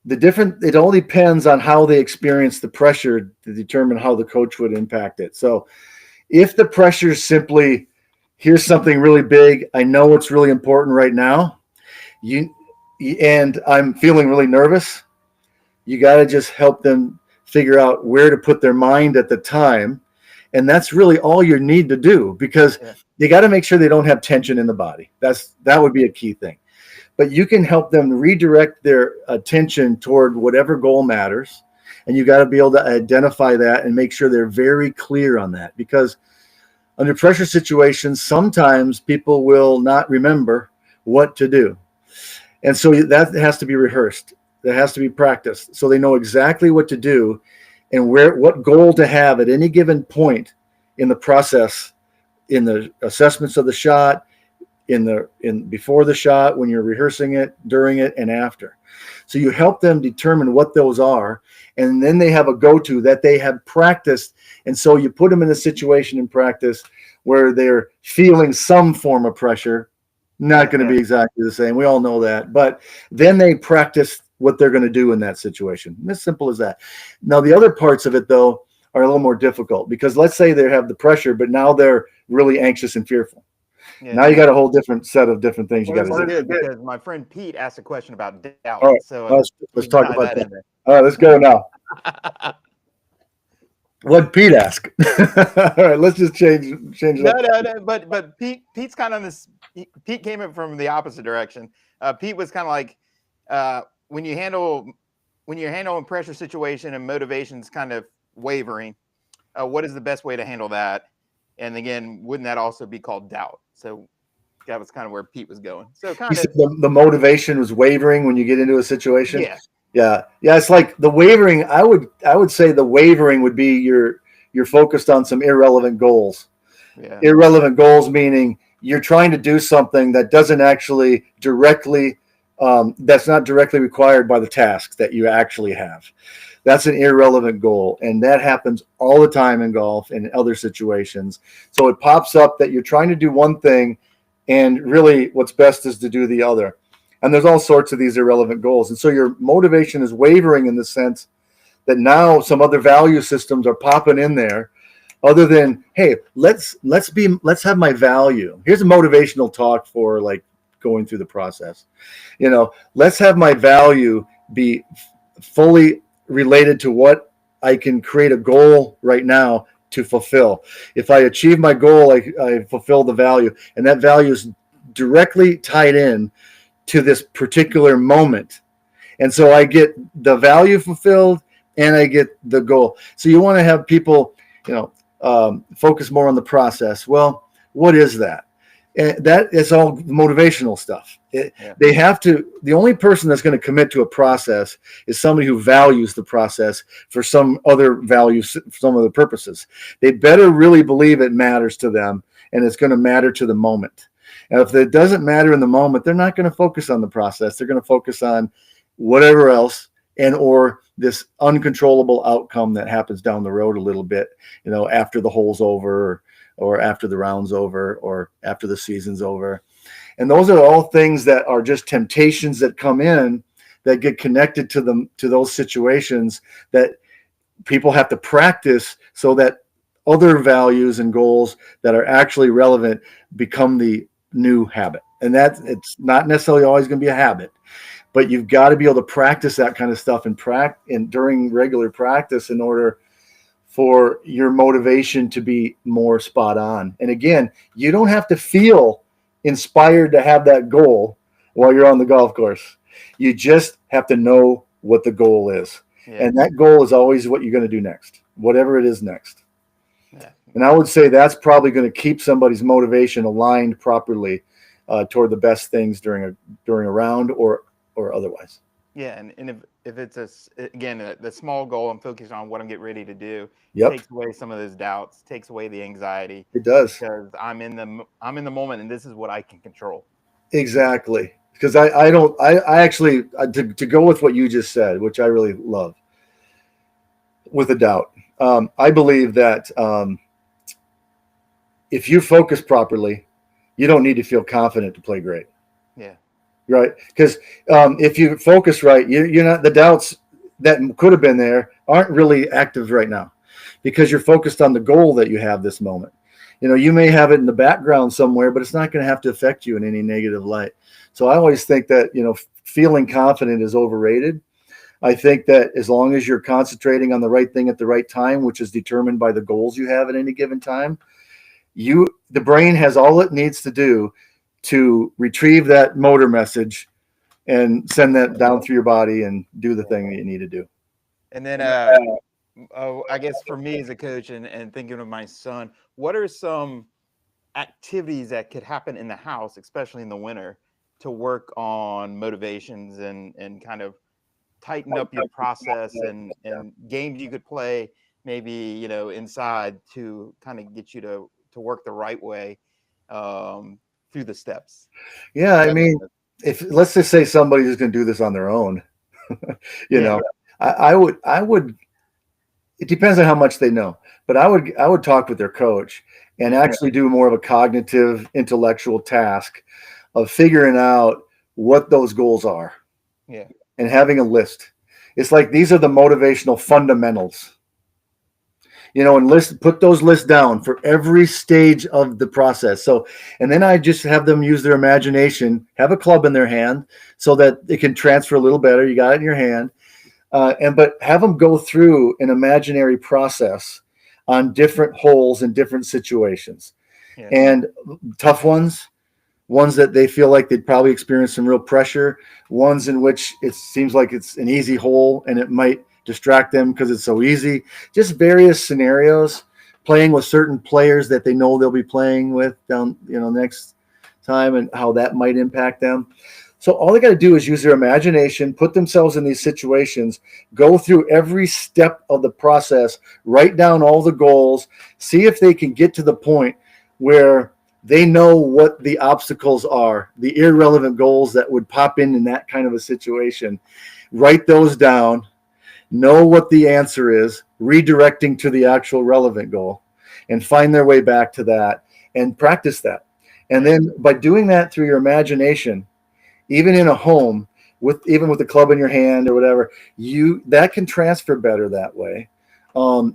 it all depends on how they experience the pressure to determine how the coach would impact it. So if the pressure is simply, here's something really big, I know it's really important right now, and I'm feeling really nervous, you got to just help them figure out where to put their mind at the time. And that's really all you need to do, because you got to make sure they don't have tension in the body. That would be a key thing. But you can help them redirect their attention toward whatever goal matters. And you got to be able to identify that and make sure they're very clear on that, because under pressure situations, sometimes people will not remember what to do. And so that has to be rehearsed. That has to be practiced, so they know exactly what to do and what goal to have at any given point in the process, in the assessments of the shot, before the shot, when you're rehearsing it, during it, and after. So you help them determine what those are, and then they have a go-to that they have practiced. And so you put them in a situation in practice where they're feeling some form of pressure, not going to be exactly the same. We all know that, but then they practice what they're going to do in that situation. As simple as that. Now, the other parts of it, though, are a little more difficult, because let's say they have the pressure, but now they're really anxious and fearful. Yeah. Now you got a whole different set of different things you got to do. Because my friend Pete asked a question about doubt. All right, so let's talk about that. All right, let's go now. What'd Pete ask? All right, let's just change No, but Pete's kind of on this. Pete came in from the opposite direction. Pete was kind of like, when you're handling pressure situation and motivation's kind of wavering, what is the best way to handle that? And again, wouldn't that also be called doubt? So that was kind of where Pete was going. So kind of the motivation was wavering when you get into a situation. Yeah. It's like the wavering. I would say the wavering would be you're focused on some irrelevant goals. Yeah. Irrelevant goals meaning you're trying to do something that doesn't actually directly. That's not directly required by the tasks that you actually have. That's an irrelevant goal. And that happens all the time in golf and other situations. So it pops up that you're trying to do one thing, and really what's best is to do the other. And there's all sorts of these irrelevant goals. And so your motivation is wavering in the sense that now some other value systems are popping in there, other than, hey, let's have my value. Here's a motivational talk for like going through the process. Let's have my value be fully related to what I can create a goal right now to fulfill. If I achieve my goal, I fulfill the value, and that value is directly tied in to this particular moment. And so I get the value fulfilled and I get the goal. So you want to have people, focus more on the process. Well, what is that? And that is all motivational stuff. They have to, the only person that's going to commit to a process is somebody who values the process for some other values, some other purposes. They better really believe it matters to them and it's going to matter to the moment. And if it doesn't matter in the moment, they're not going to focus on the process. They're going to focus on whatever else and or this uncontrollable outcome that happens down the road a little bit, after the hole's over or after the round's over or after the season's over. And those are all things that are just temptations that come in that get connected to them, to those situations that people have to practice so that other values and goals that are actually relevant become the new habit. And that it's not necessarily always going to be a habit, but you've got to be able to practice that kind of stuff and during regular practice in order for your motivation to be more spot on. And again, you don't have to feel inspired to have that goal while you're on the golf course. You just have to know what the goal is. Yeah. And that goal is always what you're going to do next, whatever it is next. Yeah. And I would say that's probably going to keep somebody's motivation aligned properly toward the best things during a round or otherwise. Yeah, and if it's the small goal, I'm focused on what I'm getting ready to do. Yep. Takes away some of those doubts, takes away the anxiety. It does, because I'm in the moment, and this is what I can control. Exactly, because I actually to go with what you just said, which I really love. With a doubt, I believe that if you focus properly, you don't need to feel confident to play great. Yeah. Right, because if you focus right, you're not, the doubts that could have been there aren't really active right now, because you're focused on the goal that you have this moment. You may have it in the background somewhere, but it's not going to have to affect you in any negative light. So I always think that feeling confident is overrated. I think that as long as you're concentrating on the right thing at the right time, which is determined by the goals you have at any given time, the brain has all it needs to do to retrieve that motor message and send that down through your body and do the thing that you need to do. And then I guess for me as a coach and thinking of my son, what are some activities that could happen in the house, especially in the winter, to work on motivations and kind of tighten up your process and games you could play maybe, inside to kind of get you to work the right way through the steps? Yeah, I mean, if let's just say somebody who's going to do this on their own, I would. It depends on how much they know, but I would talk with their coach and actually do more of a cognitive, intellectual task of figuring out what those goals are. Yeah, and having a list. It's like these are the motivational fundamentals. And put those lists down for every stage of the process. So, and then I just have them use their imagination, have a club in their hand so that it can transfer a little better. You got it in your hand. But have them go through an imaginary process on different holes in different situations. Yeah. And tough ones that they feel like they'd probably experience some real pressure, ones in which it seems like it's an easy hole and it might distract them because it's so easy. Just various scenarios, playing with certain players that they know they'll be playing with down, next time, and how that might impact them. So all they got to do is use their imagination, put themselves in these situations, go through every step of the process, write down all the goals, see if they can get to the point where they know what the obstacles are, the irrelevant goals that would pop in that kind of a situation. Write those down. Know what the answer is, redirecting to the actual relevant goal, and find their way back to that and practice that. And then by doing that through your imagination, even in a home, even with the club in your hand or whatever, that can transfer better that way,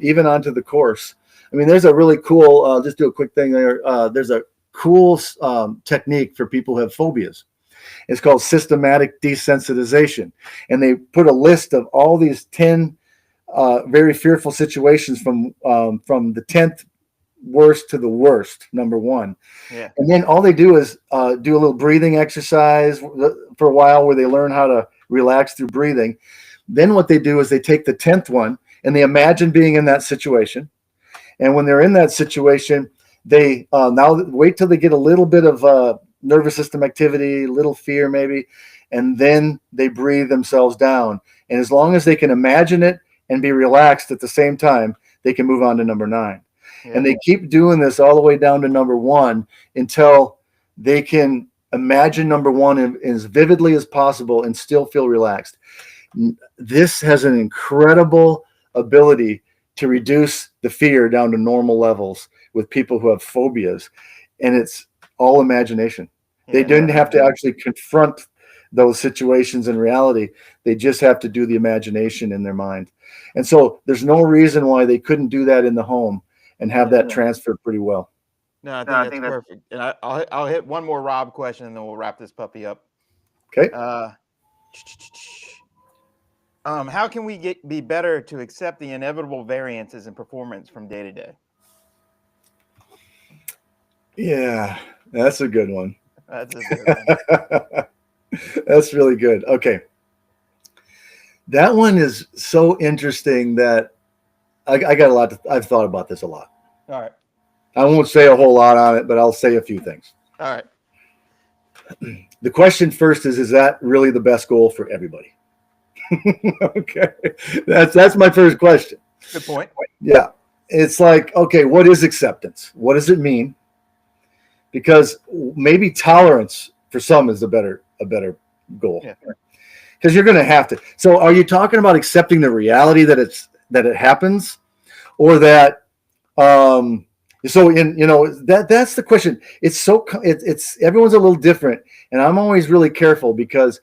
even onto the course. I mean, there's a really cool, just do a quick thing there. There's a cool technique for people who have phobias. It's called systematic desensitization. And they put a list of all these 10 very fearful situations from the 10th worst to the worst, number one. Yeah. And then all they do is do a little breathing exercise for a while where they learn how to relax through breathing. Then what they do is they take the 10th one and they imagine being in that situation. And when they're in that situation, they now wait till they get a little bit of nervous system activity, a little fear maybe, and then they breathe themselves down. And as long as they can imagine it and be relaxed at the same time, they can move on to number 9. Yeah. And they keep doing this all the way down to number 1 until they can imagine number 1 as vividly as possible and still feel relaxed. This has an incredible ability to reduce the fear down to normal levels with people who have phobias. And it's all imagination. Yeah, they didn't have to actually confront those situations in reality. They just have to do the imagination in their mind. And so there's no reason why they couldn't do that in the home and have that transfer pretty well. No, I think that's perfect. And I'll hit one more Rob question and then we'll wrap this puppy up. Okay. How can we be better to accept the inevitable variances in performance from day to day? Yeah, that's a good one. That's a good one. That's really good. Okay. That one is so interesting that I got a lot. I've thought about this a lot. All right. I won't say a whole lot on it, but I'll say a few things. All right. The question first is that really the best goal for everybody? Okay. That's my first question. Good point. Yeah. It's like, okay, what is acceptance? What does it mean? Because maybe tolerance for some is a better goal. Yeah. Because you're going to have to. So are you talking about accepting the reality that it happens, or that that's the question. It's everyone's a little different, and I'm always really careful because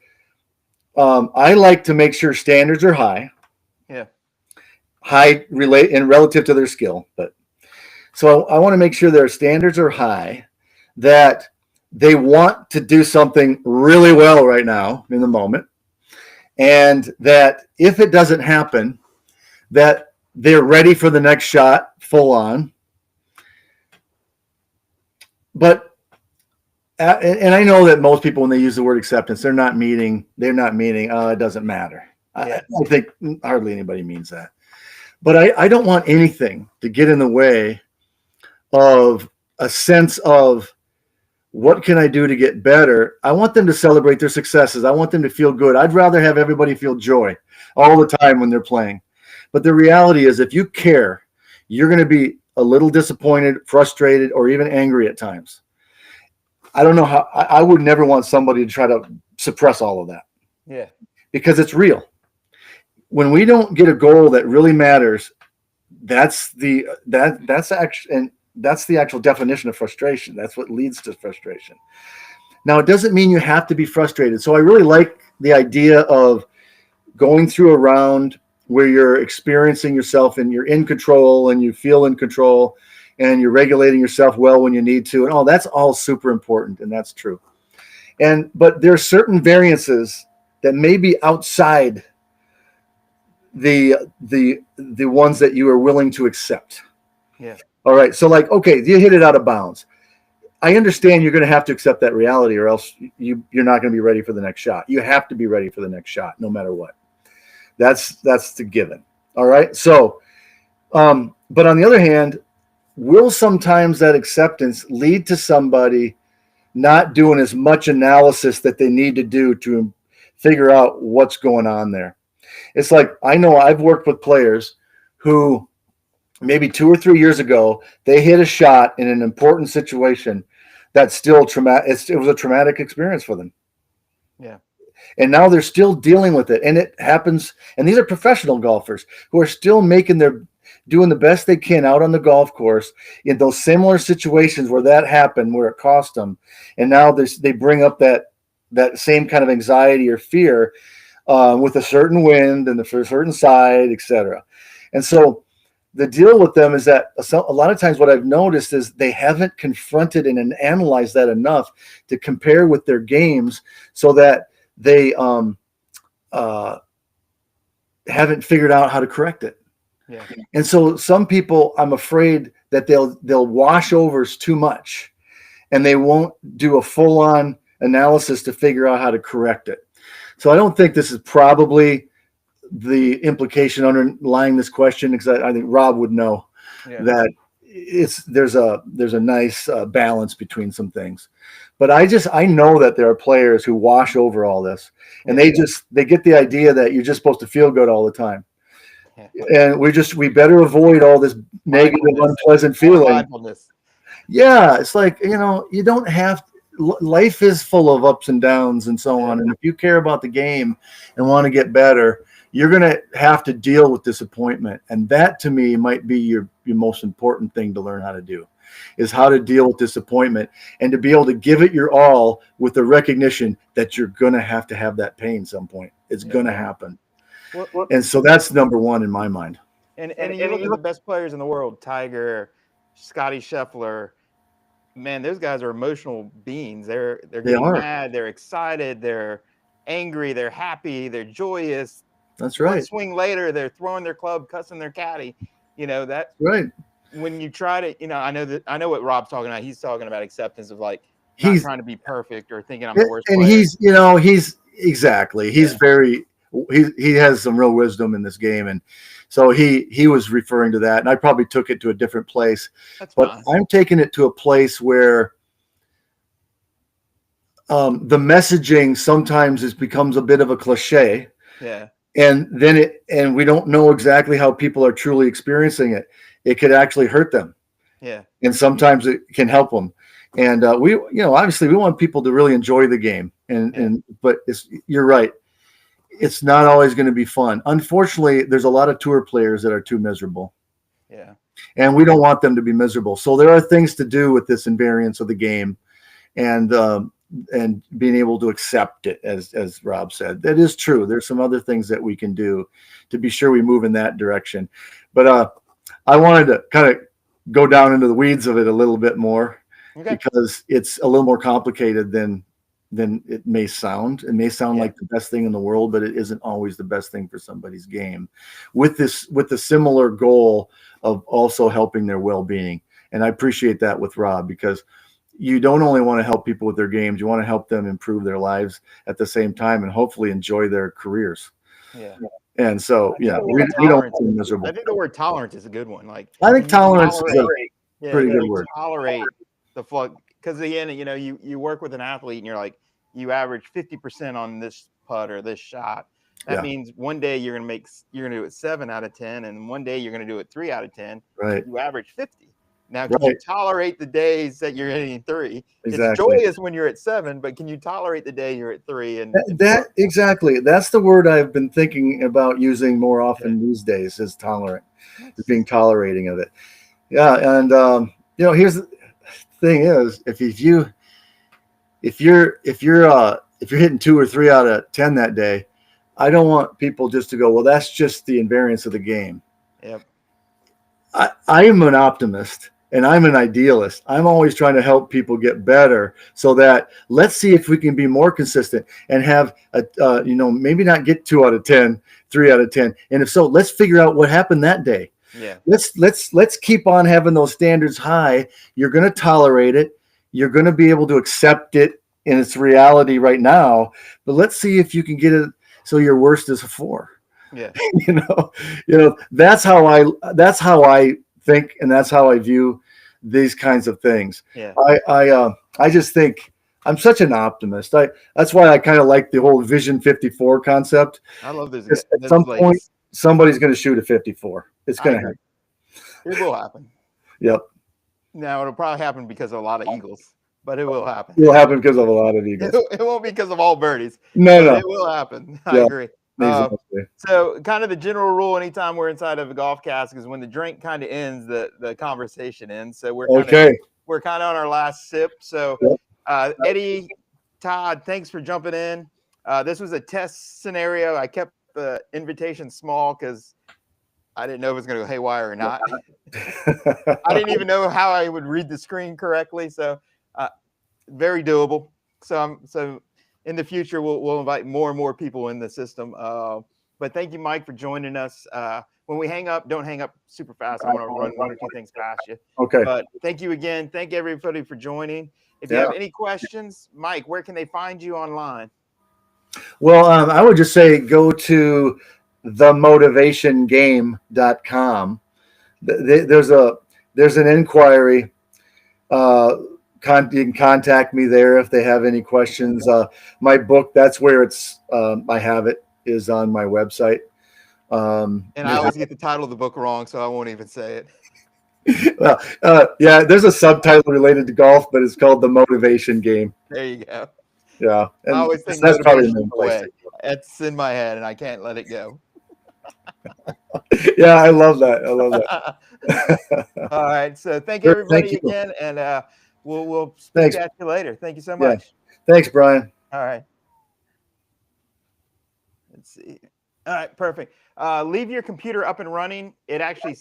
I like to make sure standards are high. Yeah. High relative to their skill, but so I want to make sure their standards are high, that they want to do something really well right now in the moment. And that if it doesn't happen, that they're ready for the next shot full on. But, and I know that most people, when they use the word acceptance, they're not meaning, it doesn't matter. Yeah. I think hardly anybody means that. But I don't want anything to get in the way of a sense of, what can I do to get better? I want them to celebrate their successes. I want them to feel good. I'd rather have everybody feel joy all the time when they're playing. But the reality is, if you care, you're going to be a little disappointed, frustrated, or even angry at times. I don't know how. I would never want somebody to try to suppress all of that. Yeah. Because it's real. When we don't get a goal that really matters, that's the actual definition of frustration. That's what leads to frustration. Now, it doesn't mean you have to be frustrated. So I really like the idea of going through a round where you're experiencing yourself and you're in control and you feel in control and you're regulating yourself well when you need to. And that's all super important. And that's true. But there are certain variances that may be outside the ones that you are willing to accept. Yeah. All right. So okay, you hit it out of bounds. I understand you're going to have to accept that reality, or else you're not going to be ready for the next shot. You have to be ready for the next shot, no matter what. That's the given. All right. So, but on the other hand, will sometimes that acceptance lead to somebody not doing as much analysis that they need to do to figure out what's going on there? It's like, I know I've worked with players who maybe 2 or 3 years ago, they hit a shot in an important situation that's still traumatic. It was a traumatic experience for them. Yeah. And now they're still dealing with it. And it happens. And these are professional golfers who are still doing the best they can out on the golf course in those similar situations where that happened, where it cost them. And now they bring up that same kind of anxiety or fear with a certain wind and a certain side, etc. And so the deal with them is that a lot of times what I've noticed is they haven't confronted and analyzed that enough to compare with their games, so that they haven't figured out how to correct it. Yeah. And so some people, I'm afraid that they'll wash overs too much, and they won't do a full-on analysis to figure out how to correct it. So I don't think this is probably the implication underlying this question, because I think Rob would know that there's a nice balance between some things. But I know that there are players who wash over all this, and they get the idea that you're just supposed to feel good all the time. And we better avoid all this negative, unpleasant feeling. Yeah, it's like, you don't have. Life is full of ups and downs and so on. And if you care about the game and want to get better, you're going to have to deal with disappointment. And that, to me, might be your most important thing to learn how to do, is how to deal with disappointment and to be able to give it your all with the recognition that you're going to have that pain some point. It's going to happen. And so that's number one in my mind. And you look at the best players in the world, Tiger, Scotty Scheffler. Man, those guys are emotional beings. They're getting mad, they're excited, they're angry, they're happy, they're joyous. That's right. One swing later, they're throwing their club, cussing their caddy. That's right. When you try to, I know what Rob's talking about. He's talking about acceptance of not trying to be perfect or thinking I'm the worst player. And he's exactly. He's very. He has some real wisdom in this game, and so he was referring to that, and I probably took it to a different place. But I'm taking it to a place where the messaging sometimes becomes a bit of a cliche. Yeah. And then we don't know exactly how people are truly experiencing it. It could actually hurt them. Yeah. And sometimes it can help them. And obviously we want people to really enjoy the game. But you're right. It's not always going to be fun. Unfortunately, there's a lot of tour players that are too miserable. Yeah. And we don't want them to be miserable. So there are things to do with this invariance of the game, and being able to accept it, as Rob said. That is true. There's some other things that we can do to be sure we move in that direction. But I wanted to kind of go down into the weeds of it a little bit more, because it's a little more complicated than it may sound. It may sound like the best thing in the world, but it isn't always the best thing for somebody's game, with the similar goal of also helping their well-being. And I appreciate that with Rob, because you don't only want to help people with their games, you want to help them improve their lives at the same time and hopefully enjoy their careers. Yeah. And so, we don't feel miserable. I think the word tolerance is a good one. Like, I think tolerance is a pretty good word. Tolerate the flood, because again, you work with an athlete and you're like, you average 50% on this putt or this shot. That means one day you're going to do it 7 out of 10, and one day you're going to do it 3 out of 10. Right. You average 50. Now, can you tolerate the days that you're hitting 3? Exactly. It's joyous when you're at 7, but can you tolerate the day you're at 3? And exactly. That's the word I've been thinking about using more often these days, is tolerant, is being tolerating of it. Yeah. And, here's the thing is, if you're hitting 2 or 3 out of 10 that day, I don't want people just to go, well, that's just the invariance of the game. Yep. I am an optimist and I'm an idealist. I'm always trying to help people get better, so that let's see if we can be more consistent and have maybe not get 2 out of 10, 3 out of 10. And if so, let's figure out what happened that day. Yeah. Let's keep on having those standards high. You're going to tolerate it. You're going to be able to accept it in its reality right now, but let's see if you can get it so your worst is a 4. Yeah. That's how I think, and that's how I view these kinds of things. Yeah. I just think I'm such an optimist. That's why I kind of like the whole Vision 54 concept. I love this. At some point, somebody's going to shoot a 54. It's going to happen. It will happen. Yep. Now, it'll probably happen because of a lot of eagles, but it will happen. It will happen because of a lot of eagles. It won't be because of all birdies. No. It will happen. I agree. So kind of the general rule anytime we're inside of a golf cask is when the drink kind of ends, the conversation ends. So we're kind of on our last sip. So Eddie, Todd, thanks for jumping in. This was a test scenario. I kept the invitation small because I didn't know if it was going to go haywire or not. I didn't even know how I would read the screen correctly. So very doable. So in the future, we'll invite more and more people in the system. But But thank you, Mike, for joining us. When we hang up, don't hang up super fast. I want to run one or two things past you. Okay. But thank you again. Thank everybody for joining. If you Yeah. have any questions, Mike, where can they find you online? Well, I would just say go to themotivationgame.com. There's an inquiry. You can contact me there if they have any questions. My book, that's where it's I have it, is on my website. And I always get the title of the book wrong, so I won't even say it. Well, yeah, there's a subtitle related to golf, but it's called The Motivation Game. There you go. Yeah, and I always think that's probably the motivation main place. away. It's in my head, and I can't let it go. Yeah, I love that. I love that. All right, so thank everybody Thank you. again, and we'll speak at you later. Thank you so much. Thanks, Brian. All right. Let's see. All right, perfect. Leave your computer up and running. It actually